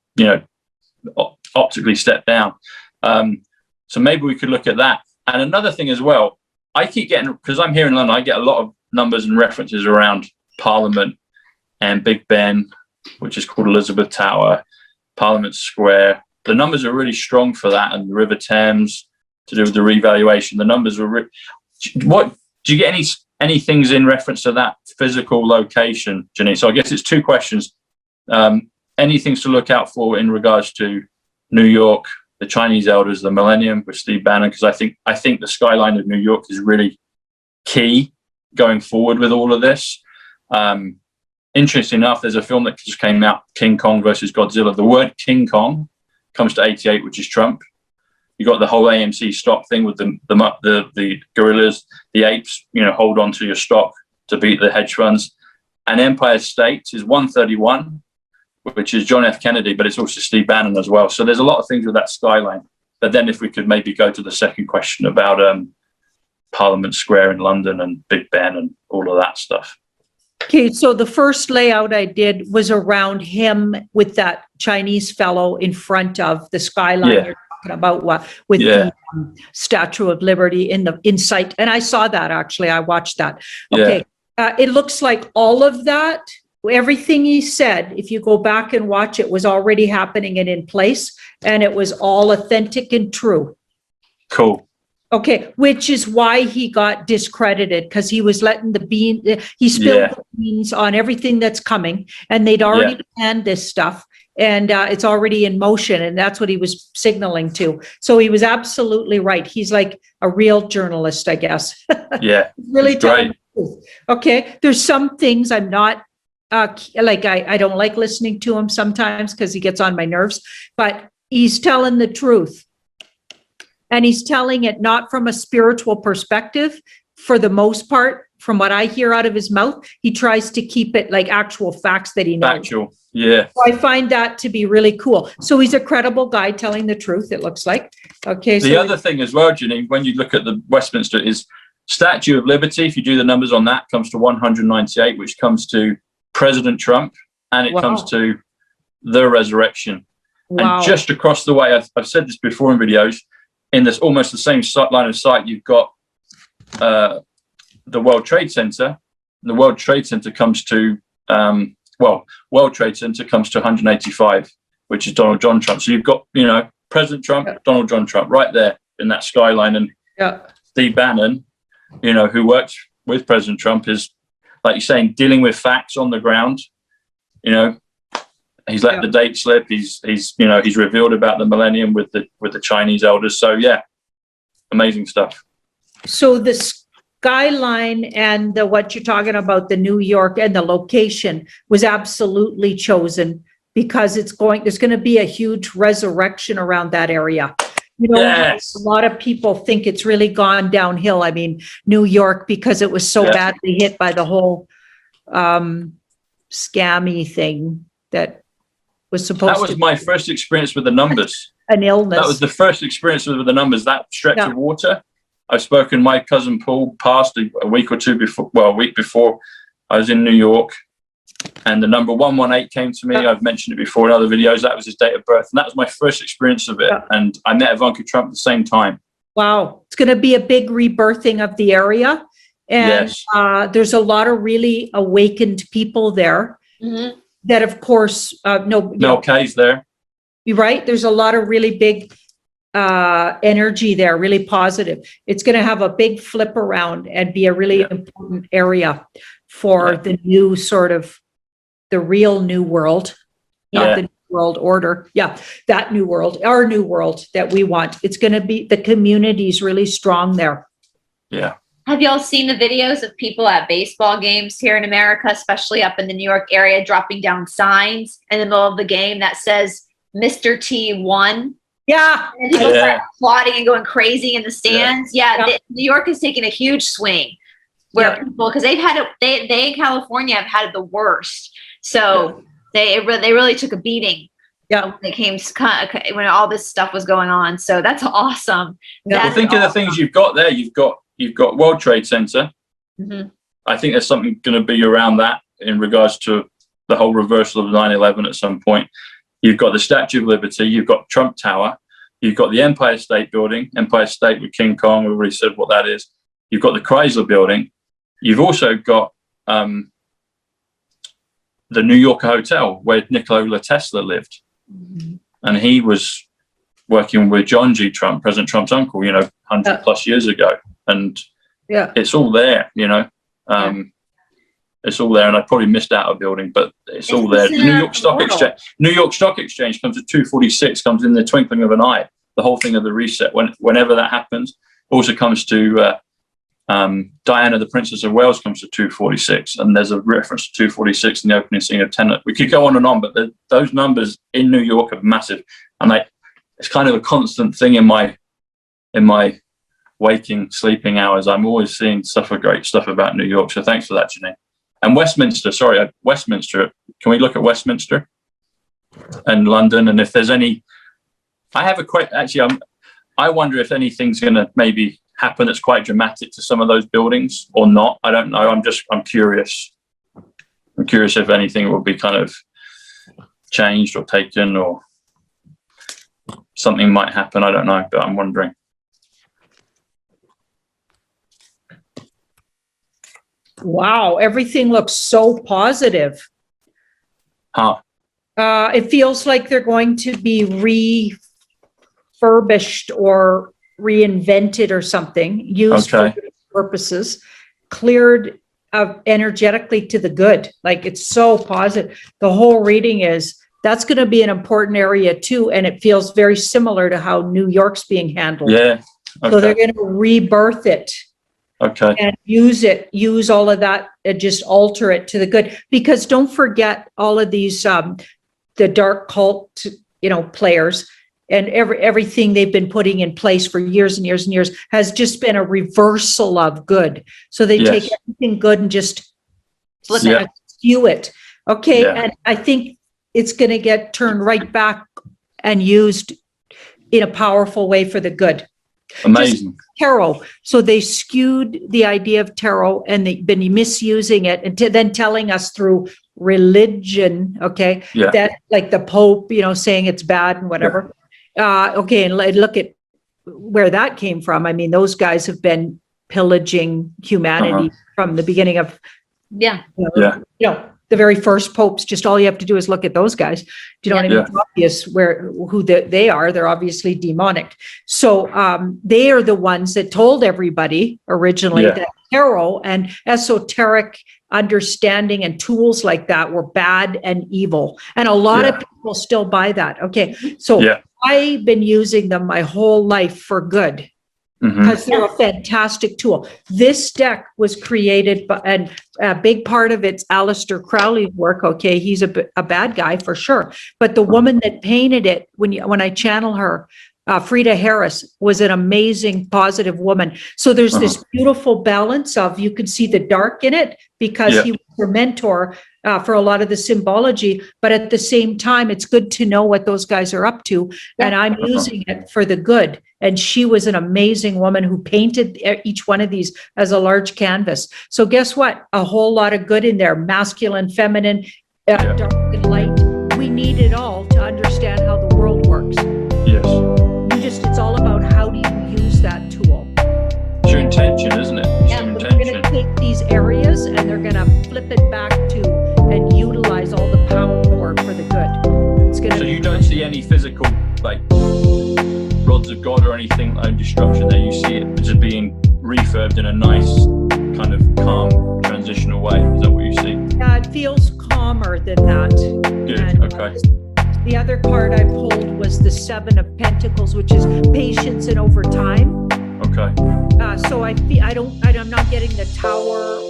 optically stepped down. So maybe we could look at that. And another thing as well, I keep getting, because I'm here in London, I get a lot of numbers and references around Parliament and Big Ben, which is called Elizabeth Tower, Parliament Square. The numbers are really strong for that, and the River Thames to do with the revaluation. The numbers are what do you get any things in reference to that physical location, Janine? So I guess it's two questions. Any things to look out for in regards to New York, the Chinese elders, the millennium with Steve Bannon? Because I think the skyline of New York is really key going forward with all of this. Interesting enough, there's a film that just came out, King Kong versus Godzilla. The word King Kong comes to 88, which is Trump. You got the whole AMC stock thing with the gorillas, the apes, hold on to your stock to beat the hedge funds. And Empire State is 131, which is John F. Kennedy, but it's also Steve Bannon as well. So there's a lot of things with that skyline. But then if we could maybe go to the second question about Parliament Square in London and Big Ben and all of that stuff. Okay, so the first layout I did was around him with that Chinese fellow in front of the skyline. You're talking about with the Statue of Liberty in sight. And I saw that, actually. I watched that. Okay. It looks like all of that everything he said, if you go back and watch it, was already happening and in place, and it was all authentic and true. Cool. Okay, which is why he got discredited, because he was letting he spilled the beans on everything that's coming, and they'd already planned this stuff, and it's already in motion, and that's what he was signaling to. So he was absolutely right. He's like a real journalist, I guess. Yeah. Really telling great. the truth. Okay, there's some things I'm not I don't like listening to him sometimes because he gets on my nerves, but he's telling the truth. And he's telling it not from a spiritual perspective, for the most part, from what I hear out of his mouth. He tries to keep it like actual facts that he knows. Factual, yeah. So I find that to be really cool. So he's a credible guy telling the truth, it looks like. Okay. The other thing as well, Janine, when you look at the Westminster, is Statue of Liberty. If you do the numbers on that, comes to 198, which comes to President Trump, and it comes to the resurrection. And just across the way, I've said this before in videos, in this almost the same line of sight, you've got the World Trade Center. The World Trade Center comes to World Trade Center comes to 185, which is Donald John Trump. So you've got, President Trump, Donald John Trump, right there in that skyline. And Steve Bannon, who works with President Trump, is, like you're saying, dealing with facts on the ground. He's let the date slip. He's revealed about the millennium with the Chinese elders. So yeah, amazing stuff. So the skyline and what you're talking about, the New York and the location, was absolutely chosen because there's going to be a huge resurrection around that area. A lot of people think it's really gone downhill. I mean, New York, because it was so badly hit by the whole scammy thing that was supposed to. That was my first experience with the numbers. An illness. That was the first experience with the numbers, that stretch of water. I've spoken, my cousin Paul passed a week or two before, a week before I was in New York, and the number 118 came to me. I've mentioned it before in other videos. That was his date of birth. And that was my first experience of it. And I met Ivanka Trump at the same time. Wow. It's going to be a big rebirthing of the area. And there's a lot of really awakened people there that, of course, K's there. You're right. There's a lot of really big energy there, really positive. It's going to have a big flip around and be a really important area for the new sort of the real new world, not the new world order. Yeah, that new world, our new world that we want. It's going to be, the community's really strong there. Yeah. Have y'all seen the videos of people at baseball games here in America, especially up in the New York area, dropping down signs in the middle of the game that says Mr. T won? Yeah. And people start applauding and going crazy in the stands. New York is taking a huge swing where people, because they in California have had the worst. So they really took a beating. Yeah, when it came when all this stuff was going on. So that's awesome. Well, think of the things you've got there. You've got World Trade Center. I think there's something going to be around that in regards to the whole reversal of 9/11 at some point. You've got the Statue of Liberty. You've got Trump Tower. You've got the Empire State Building, Empire State with King Kong. We've already said what that is. You've got the Chrysler Building. You've also got the New Yorker Hotel where Nikola Tesla lived. And he was working with John G. Trump, President Trump's uncle, 100 plus years ago. And it's all there, it's all there. And I probably missed out a building, but it's all there. The New York Stock Exchange comes at 246, comes in the twinkling of an eye. The whole thing of the reset, whenever that happens, also comes to Diana, the Princess of Wales, comes to 246, and there's a reference to 246 in the opening scene of Tenet. We could go on, but those numbers in New York are massive, and it's kind of a constant thing in my waking, sleeping hours. I'm always seeing great stuff about New York. So thanks for that, Janine. And Westminster. Can we look at Westminster and London? And if there's any, I have a question. Actually, I wonder if anything's going to maybe happen that's quite dramatic to some of those buildings or not. I don't know. I'm curious. I'm curious if anything will be kind of changed or taken, or something might happen. I don't know, but I'm wondering. Wow, everything looks so positive. Huh. It feels like they're going to be refurbished or reinvented or something, used for good purposes, cleared energetically to the good. Like, it's so positive. The whole reading is, that's going to be an important area too. And it feels very similar to how New York's being handled. Yeah. Okay. So they're going to rebirth it. Okay. And use all of that and just alter it to the good. Because don't forget all of these, the dark cult, players, and everything they've been putting in place for years and years and years has just been a reversal of good. So they take everything good and just skew it. Okay. Yeah. And I think it's going to get turned right back and used in a powerful way for the good. Amazing. Just tarot. So they skewed the idea of tarot and they've been misusing it and then telling us through religion, that like the Pope, saying it's bad and whatever. And look at where that came from. I mean, those guys have been pillaging humanity from the beginning of, the very first popes. Just all you have to do is look at those guys. Do you know what I mean? It's obvious who they are. They're obviously demonic. So they are the ones that told everybody originally that tarot and esoteric understanding and tools like that were bad and evil. And a lot of people still buy that. Okay. So I've been using them my whole life for good. Because they're a fantastic tool. This deck was created by, and a big part of it's Aleister Crowley's work. Okay, he's a bad guy for sure. But the woman that painted it, when I channel her, Frida Harris, was an amazing, positive woman. So there's this beautiful balance of, you can see the dark in it because he was her mentor for a lot of the symbology. But at the same time, it's good to know what those guys are up to. And I'm using it for the good. And she was an amazing woman who painted each one of these as a large canvas. So guess what? A whole lot of good in there, masculine, feminine, dark and light. We need it all to understand how the world works. Yes. It's all about how do you use that tool. It's your intention, isn't it? It's your intention. They're going to take these areas and they're going to flip it back to and utilize all the power for the good. It's going to. So you don't see any physical, like, rods of God or anything like destruction there. You see it just being refurbed in a nice kind of calm transitional way. Is that what you see? Yeah, it feels calmer than that. Good. And, okay. The other card I pulled was the Seven of Pentacles, which is patience and over time. Okay. So I'm not getting the Tower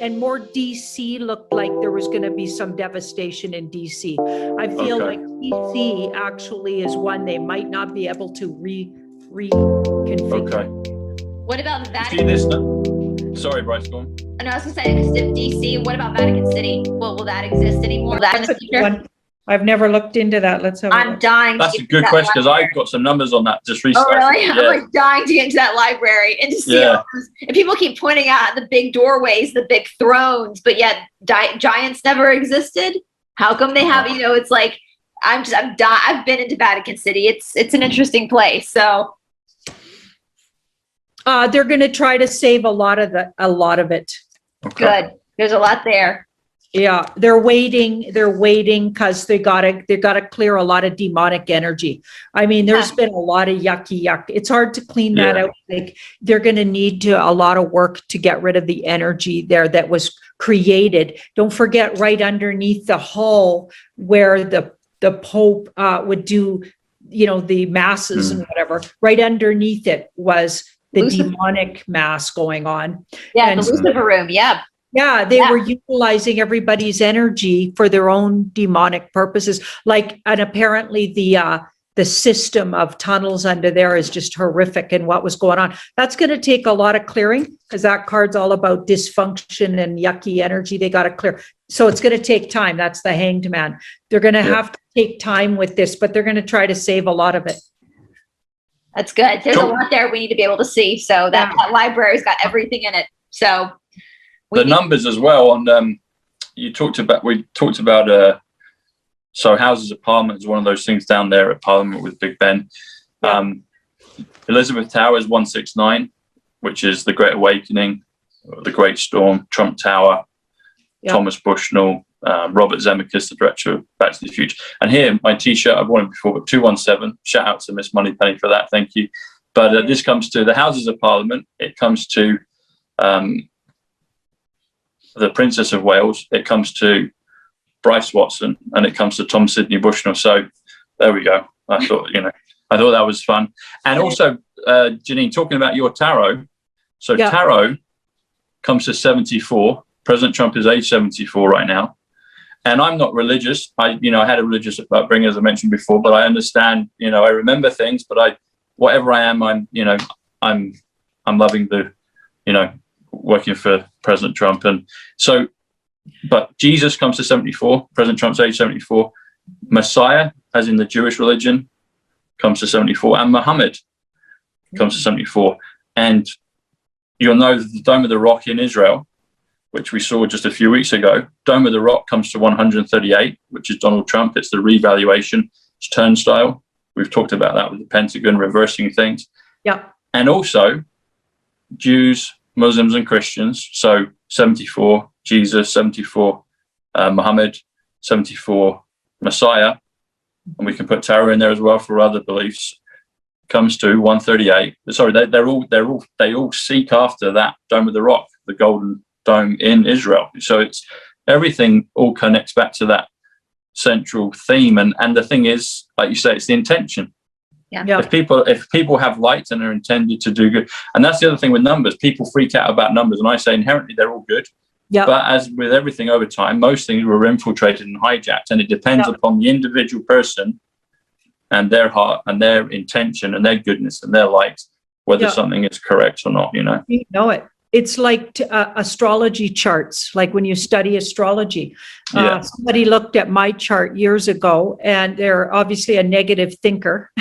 and more DC looked like there was going to be some devastation in DC. I feel like DC actually is one they might not be able to reconfigure. Okay. What about the See Vatican? this? Sorry, Bryce, go on. And I was going to say, if DC, what about Vatican City? Will that exist anymore? Will that in the future? I've never looked into that. Let's have I'm dying. That's a good question because I got some numbers on that just recently. Oh, really? I'm like dying to get into that library and to see all those. And people keep pointing out the big doorways, the big thrones, but yet giants never existed. How come they have? It's like I've been into Vatican City. It's an interesting place. So they're going to try to save a lot of it. Okay. Good. There's a lot there. Yeah, they're waiting because they gotta clear a lot of demonic energy. I mean, there's been a lot of yuck. It's hard to clean that out. Like, they're gonna need a lot of work to get rid of the energy there that was created. Don't forget, right underneath the hull where the Pope would do, the masses and whatever, right underneath it was the demonic mass going on. Yeah, the Lucifer room, Yeah, they were utilizing everybody's energy for their own demonic purposes. And apparently the system of tunnels under there is just horrific and what was going on. That's going to take a lot of clearing because that card's all about dysfunction and yucky energy. They got to clear. So it's going to take time. That's the Hanged Man. They're going to have to take time with this, but they're going to try to save a lot of it. That's good. There's a lot there we need to be able to see. So that library's got everything in it. So the numbers as well. And we talked about so houses of Parliament is one of those things down there at Parliament with Big Ben. Elizabeth Tower is 169, which is the Great Awakening, the Great Storm, Trump Tower, Thomas Bushnell, Robert Zemeckis, the director of Back to the Future. And here, my T-shirt, I've worn it before, but 217. Shout out to Miss Moneypenny for that. Thank you. But this comes to the Houses of Parliament. It comes to the Princess of Wales. It comes to Bryce Watson, and it comes to Tom Sidney Bushnell. So there we go. I thought that was fun. And also, Janine, talking about your tarot. So tarot comes to 74. President Trump is age 74 right now. And I'm not religious. I had a religious upbringing, as I mentioned before, but I understand, I remember things, but whatever I am, I'm loving the, working for President Trump. And so, but Jesus comes to 74. President Trump's age 74. Messiah, as in the Jewish religion, comes to 74. And Muhammad comes to 74. And you'll know that the Dome of the Rock in Israel, which we saw just a few weeks ago, Dome of the Rock comes to 138, which is Donald Trump. It's the revaluation. It's turnstile. We've talked about that with the Pentagon reversing things. Yeah. And also Jews, Muslims, and Christians. So 74, Jesus, 74, Muhammad, 74, Messiah. And we can put tarot in there as well for other beliefs. Comes to 138. Sorry, they all seek after that Dome of the Rock, the golden dome in Israel. So it's everything all connects back to that central theme. And the thing is, like you say, it's the intention. Yeah. If people have light and are intended to do good, and that's the other thing with numbers, people freak out about numbers, and I say inherently they're all good. Yeah. But as with everything over time, most things were infiltrated and hijacked, and it depends upon the individual person and their heart and their intention and their goodness and their light, whether something is correct or not. You know it. It's like astrology charts, like when you study astrology. Somebody looked at my chart years ago, and they're obviously a negative thinker.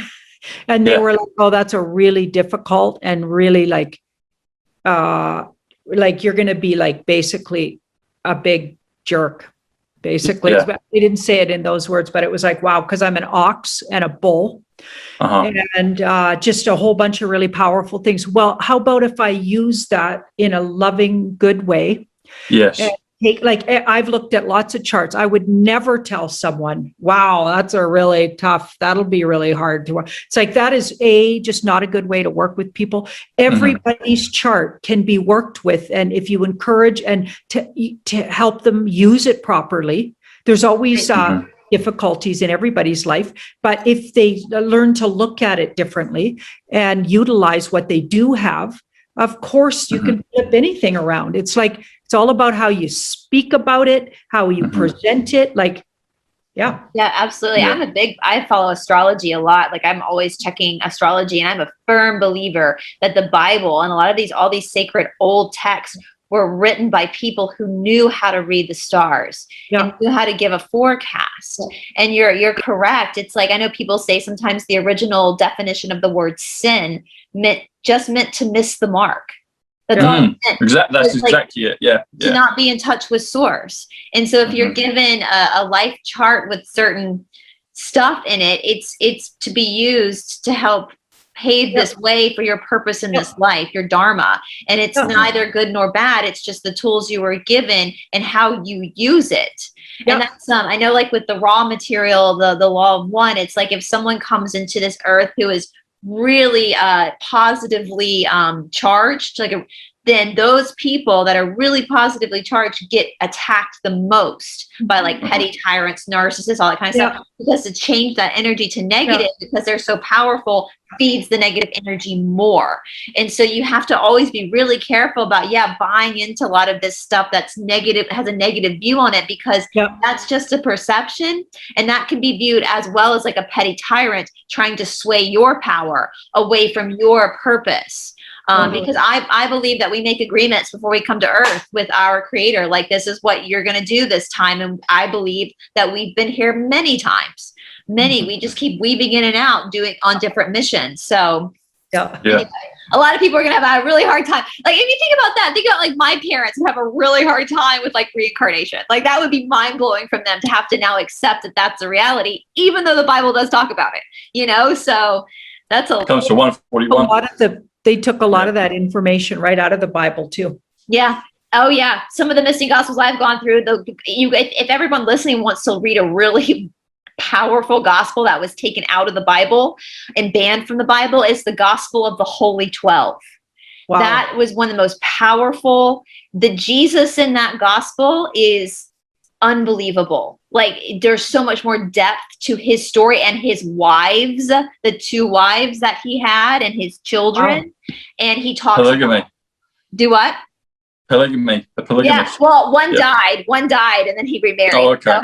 And they were like, oh, that's a really difficult and really like you're going to be like basically a big jerk. Basically, they didn't say it in those words, but it was like, wow, because I'm an ox and a bull. And just a whole bunch of really powerful things. Well, how about if I use that in a loving, good way? Yes. And I've looked at lots of charts. I would never tell someone, wow, that's a really tough, that'll be really hard to work. It's like, that is just not a good way to work with people. Everybody's chart can be worked with. And if you encourage and to help them use it properly, there's always difficulties in everybody's life. But if they learn to look at it differently and utilize what they do have, of course, you can flip anything around. It's like, it's all about how you speak about it, how you present it. Yeah, absolutely. Yeah. I follow astrology a lot. Like, I'm always checking astrology, and I'm a firm believer that the Bible and a lot of all these sacred old texts were written by people who knew how to read the stars and knew how to give a forecast. And you're correct. It's like, I know people say sometimes the original definition of the word sin meant to miss the mark. That's all it meant. Exactly. That's exactly it. Yeah. To not be in touch with source. And so if you're given a life chart with certain stuff in it, it's to be used to help pave this way for your purpose in this life, your dharma. And it's neither good nor bad. It's just the tools you were given and how you use it. And that's I know, like with the raw material, the law of one, it's like if someone comes into this earth who is really positively charged, then those people that are really positively charged get attacked the most by like petty tyrants, narcissists, all that kind of stuff, because to change that energy to negative, because they're so powerful, feeds the negative energy more. And so you have to always be really careful about buying into a lot of this stuff that's negative, has a negative view on it, because that's just a perception, and that can be viewed as well as like a petty tyrant trying to sway your power away from your purpose. Because I believe that we make agreements before we come to earth with our creator. Like, this is what you're going to do this time. And I believe that we've been here many times. We just keep weaving in and out, doing on different missions. So anyway, a lot of people are going to have a really hard time. Like, if you think about that, think about like my parents would have a really hard time with like reincarnation. Like, that would be mind blowing from them to have to now accept that that's a reality, even though the Bible does talk about it, so that's it comes to 141. They took a lot of that information right out of the Bible too. Yeah. Oh yeah, some of the missing gospels I've gone through. If everyone listening wants to read a really powerful gospel that was taken out of the Bible and banned from the Bible, it's the Gospel of the Holy 12. Wow. That was one of the most powerful. The Jesus in that gospel is unbelievable. Like, there's so much more depth to his story and his wives, the 2 wives that he had, and his children. Wow. And he talks polygamy. Do what? Polygamy. The polygamist. Yeah. Well, one died, and then he remarried. Oh, okay. So,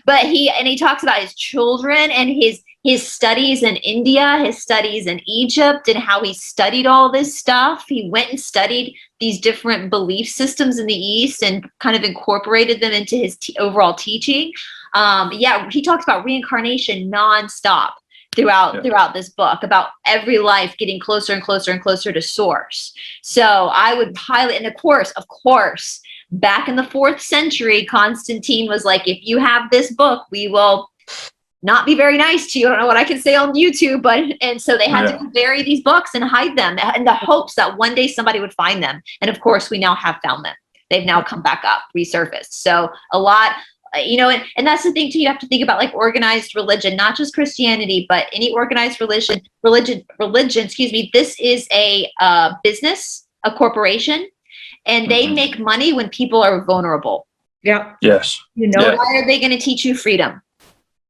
but he talks about his children and his studies in India, his studies in Egypt, and how he studied all this stuff. He went and studied these different belief systems in the East and kind of incorporated them into his overall teaching. He talks about reincarnation nonstop throughout this book, about every life getting closer and closer and closer to source. So I would highly, and of course, back in the 4th century, Constantine was like, if you have this book, we will not be very nice to you. I don't know what I can say on YouTube, and so they had to bury these books and hide them in the hopes that one day somebody would find them. And of course, we now have found them. They've now come back up, resurfaced. So a lot, and that's the thing too. You have to think about like organized religion, not just Christianity, but any organized religion. Excuse me. This is a business, a corporation, and they make money when people are vulnerable. Yeah. Yes. Why are they going to teach you freedom?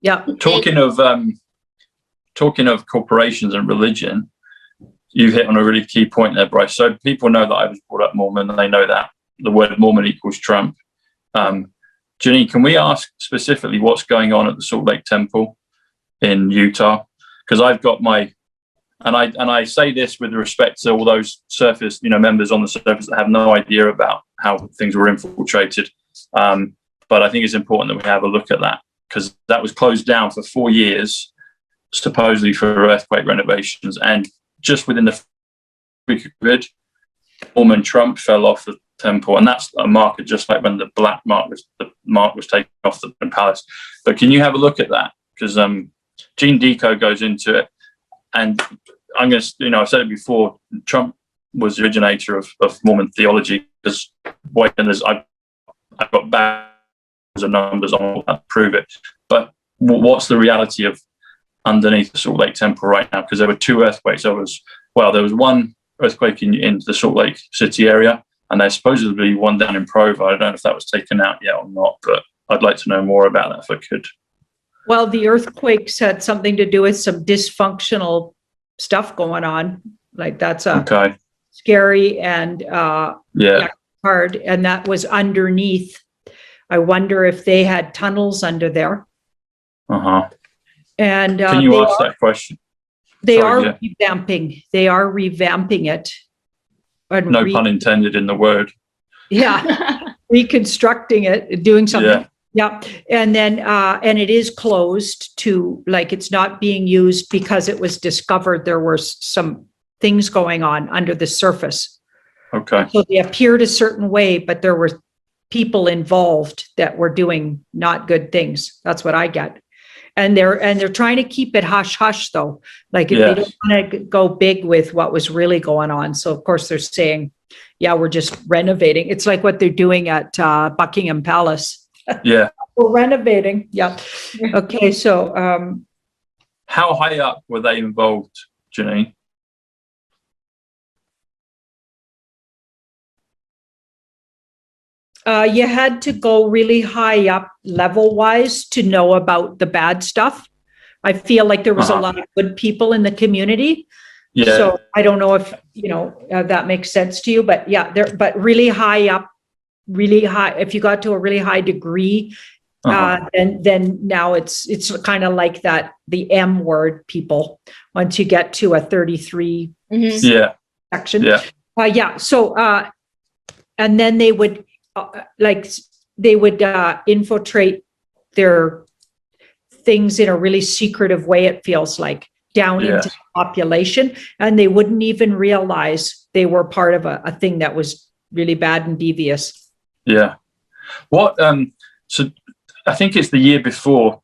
Yeah. Talking of corporations and religion, you've hit on a really key point there, Bryce. So people know that I was brought up Mormon, and they know that the word Mormon equals Trump. Janine, can we ask specifically what's going on at the Salt Lake Temple in Utah? Because I've got and I say this with respect to all those surface, members on the surface that have no idea about how things were infiltrated. But I think it's important that we have a look at that, because that was closed down for 4 years, supposedly for earthquake renovations. And just within the week of COVID, Mormon Trump fell off the temple, and that's a marker, just like when the mark was taken off the palace. But can you have a look at that? Because Gene Deco goes into it, and I'm going to, I've said it before, Trump was the originator of Mormon theology. Because I've got bags of numbers on that prove it. But what's the reality of underneath the Salt Lake Temple right now? Because there were 2 earthquakes. There was one earthquake in the Salt Lake City area, and there's supposedly one down in Provo. I don't know if that was taken out yet or not, but I'd like to know more about that if I could. Well, the earthquakes had something to do with some dysfunctional stuff going on. Like, that's scary and hard. And that was underneath. I wonder if they had tunnels under there. And can you ask that question? They are revamping. They are revamping it. No pun intended in the word. Yeah, reconstructing it, doing something. Yeah, and then and it is closed to, like, it's not being used because it was discovered there were some things going on under the surface. Okay. So they appeared a certain way, but there were people involved that were doing not good things. That's what I get. And they're trying to keep it hush hush though. Like, if they don't want to go big with what was really going on. So of course they're saying, yeah, we're just renovating. It's like what they're doing at Buckingham Palace. Yeah. We're renovating. Yeah. Okay. So how high up were they involved, Janine? You had to go really high up level wise to know about the bad stuff. I feel like there was a lot of good people in the community. Yeah. So I don't know if, that makes sense to you, but yeah, but really high up, really high. If you got to a really high degree, then now it's kind of like that, the M word people, once you get to a 33 section. Yeah. So, and then they would, infiltrate their things in a really secretive way, it feels like, down into the population, and they wouldn't even realize they were part of a thing that was really bad and devious. Yeah. So I think it's the year before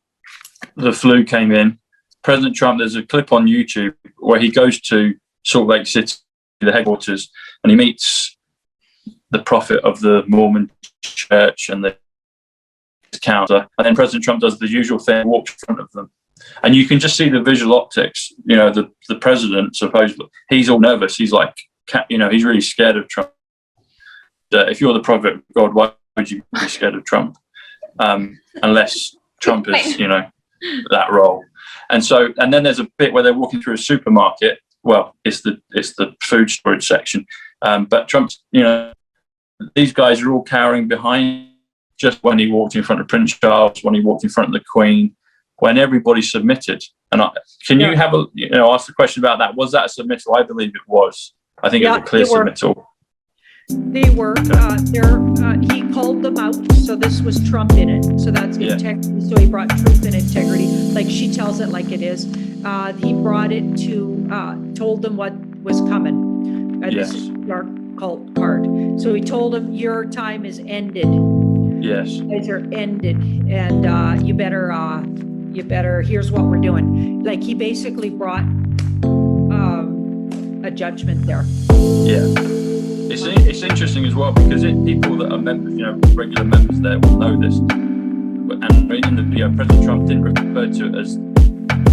the flu came in, President Trump, there's a clip on YouTube where he goes to Salt Lake City, the headquarters, and he meets the prophet of the Mormon church and the counter. And then President Trump does the usual thing, walks in front of them. And you can just see the visual optics. You know, the president, supposedly, he's all nervous. He's like, he's really scared of Trump. If you're the prophet of God, why would you be scared of Trump? Unless Trump is, that role. And then there's a bit where they're walking through a supermarket. Well, it's the food storage section. But Trump's, these guys are all cowering behind. Just when he walked in front of Prince Charles, when he walked in front of the Queen, when everybody submitted. And you have ask the question about that? Was that a submittal? I believe it was. I think it was a clear submittal. They were. He called them out. So this was Trump in it. So that's integrity. So he brought truth and integrity, like she tells it like it is. He brought it to, told them what was coming. And this is our cult card. So he told them, your time is ended. Yes. You guys are ended. And you better, here's what we're doing. Like he basically brought a judgment there. Yeah. It's interesting as well because people that are members, regular members there will know this. And in the video, President Trump didn't refer to it as,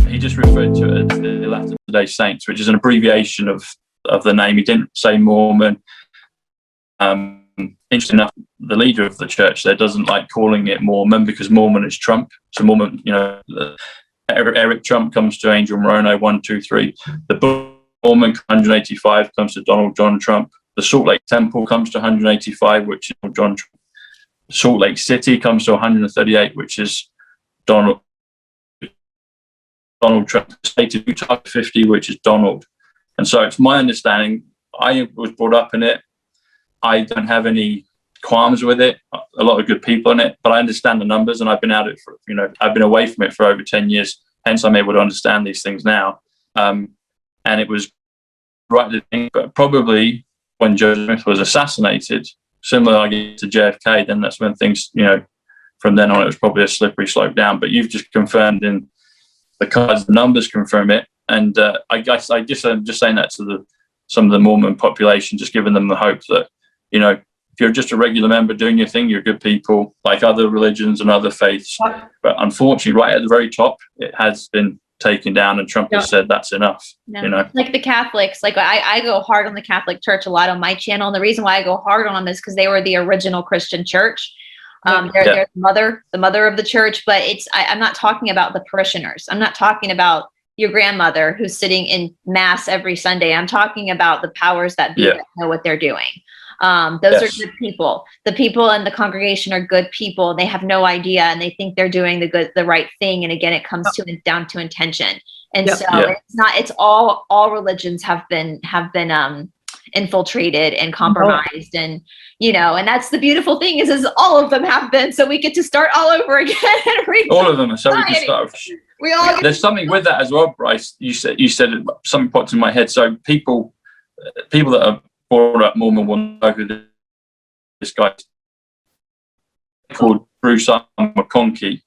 he just referred to it as the Latter-day Saints, which is an abbreviation of the name. He didn't say Mormon. Interesting enough, the leader of the church there doesn't like calling it Mormon because Mormon is Trump. So Mormon, Eric Trump comes to Angel Morono 1, 2, 3. The book Mormon 185 comes to Donald John Trump. The Salt Lake Temple comes to 185, which is John Trump. Salt Lake City comes to 138, which is Donald Trump. The state of Utah 50, which is Donald. And so it's my understanding, I was brought up in it. I don't have any qualms with it. A lot of good people in it, but I understand the numbers, and I've been at it for, I've been away from it for over 10 years. Hence, I'm able to understand these things now. And it was right to think, but probably when Joseph Smith was assassinated, similar, I guess, to JFK, then that's when things, from then on, it was probably a slippery slope down. But you've just confirmed in the cards, the numbers confirm it. And I guess I'm just saying that to some of the Mormon population, just giving them the hope that, if you're just a regular member doing your thing, you're good people, like other religions and other faiths. But unfortunately, right at the very top, it has been taken down, and Trump has said that's enough. Like the Catholics, like I go hard on the Catholic Church a lot on my channel, and the reason why I go hard on them is because they were the original Christian church. They're the mother of the church, but I'm not talking about the parishioners. I'm not talking about your grandmother who's sitting in mass every Sunday. I'm talking about the powers that be that know what they're doing. Those are good people. The people in the congregation are good people. They have no idea, and they think they're doing the right thing. And again, it comes down to intention. And it's all religions have been infiltrated and compromised, and and that's the beautiful thing is all of them have been. So we get to start all over again. And all of them. So we can start. There's something with that as well, Bryce. You said something popped in my head. So people that are brought up Mormon will know who this guy is, called Bruce McConkie,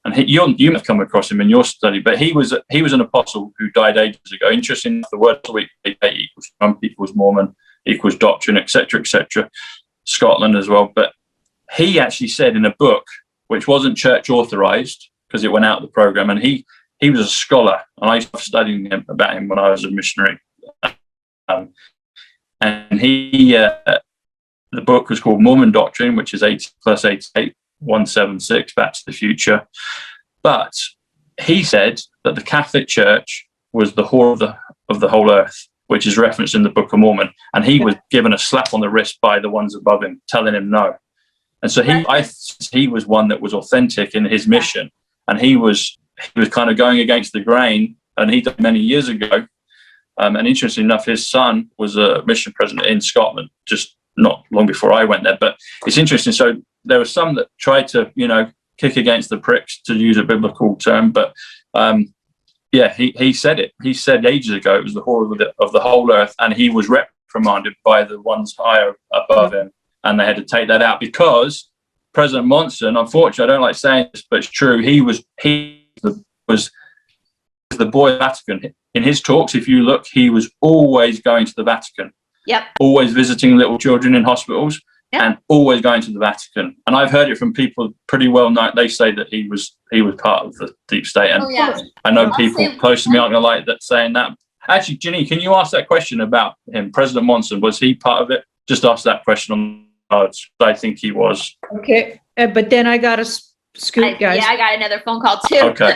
and you have come across him in your study. But he was an apostle who died ages ago. Interesting, the word equals Trump equals Mormon equals doctrine, etc., etc. Scotland as well. But he actually said in a book which wasn't church authorized because it went out of the program, and he was a scholar, and I started studying about him when I was a missionary. And the book was called Mormon Doctrine, which is 80 plus 88, 176, Back to the Future. But he said that the Catholic Church was the whore of the whole earth, which is referenced in the Book of Mormon. And he was given a slap on the wrist by the ones above him, telling him no. And so he was one that was authentic in his mission. And he was kind of going against the grain, and he died many years ago. And interestingly enough, his son was a mission president in Scotland, just not long before I went there. But it's interesting. So there were some that tried to, kick against the pricks, to use a biblical term. But he said it. He said ages ago it was the whore of the whole earth, and he was reprimanded by the ones higher above him, and they had to take that out because President Monson, unfortunately, I don't like saying this, but it's true. He was the boy of the Vatican. In his talks, if you look, he was always going to the Vatican. Yep. always visiting little children in hospitals, Yep. and always going to the Vatican. And I've heard it from people pretty well known. They say that he was part of the deep state. And Oh, yeah. I know I'll people say- close to me aren't going to like that saying that. Actually, Janine, can you ask that question about him? President Monson, was he part of it? Just ask that question on cards. I think he was. Okay, but then I got to scoot, guys. Yeah, I got another phone call too. Okay.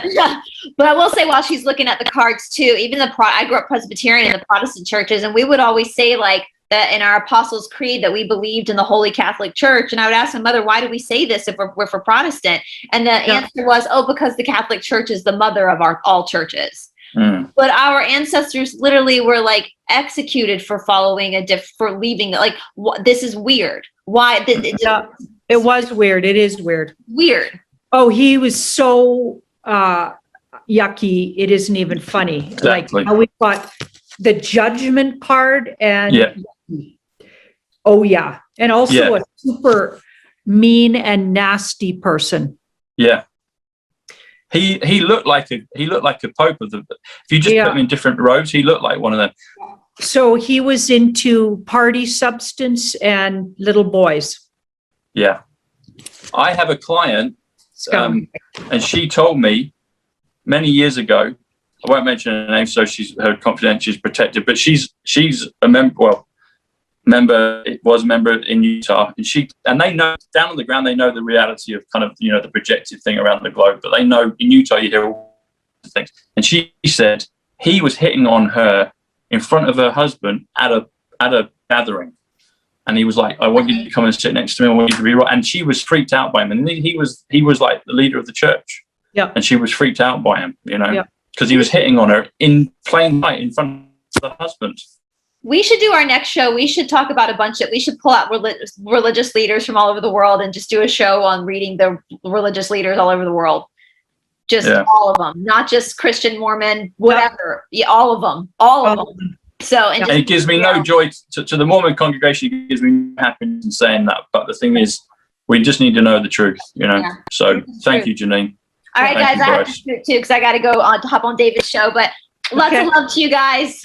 But I will say, while she's looking at the cards too, even I grew up Presbyterian in the Protestant churches, and we would always say like that in our Apostles' Creed that we believed in the Holy Catholic Church. And I would ask my mother, why do we say this if we're for Protestant? And the answer was, oh, because the Catholic Church is the mother of all churches. But our ancestors literally were like executed for following for leaving. Like, this is weird. Why? It was weird. It is weird. Weird. Oh, he was so yucky. It isn't even funny. Exactly. Like how we got the judgment card and Yeah. Oh yeah. And also Yeah. a super mean and nasty person. Yeah. He looked like a pope of the. If you just put him in different robes, he looked like one of them. So he was into party substance and little boys. Yeah. I have a client, and she told me many years ago. I won't mention her name, so her confidentiality is protected. But she's a member. Well, was a member in Utah, and they know down on the ground, they know the reality of kind of, the projected thing around the globe, but they know in Utah you hear all the things. And she said he was hitting on her in front of her husband at a gathering, and he was like, I want you to come and sit next to me, I want you to be right. And she was freaked out by him, and he was like the leader of the church. Yeah. And she was freaked out by him, because he was hitting on her in plain sight in front of the husband. We should do our next show. We should talk about we should pull out religious leaders from all over the world and just do a show on reading the religious leaders all over the world. Just all of them, not just Christian, Mormon, whatever. Yeah, all of them. So, and it gives me no joy to the Mormon congregation. It gives me happiness in saying that. But the thing is, we just need to know the truth, Yeah. So thank you, Janine. All right, guys, I have to shoot too because I got to go hop on David's show. But lots of love to you guys.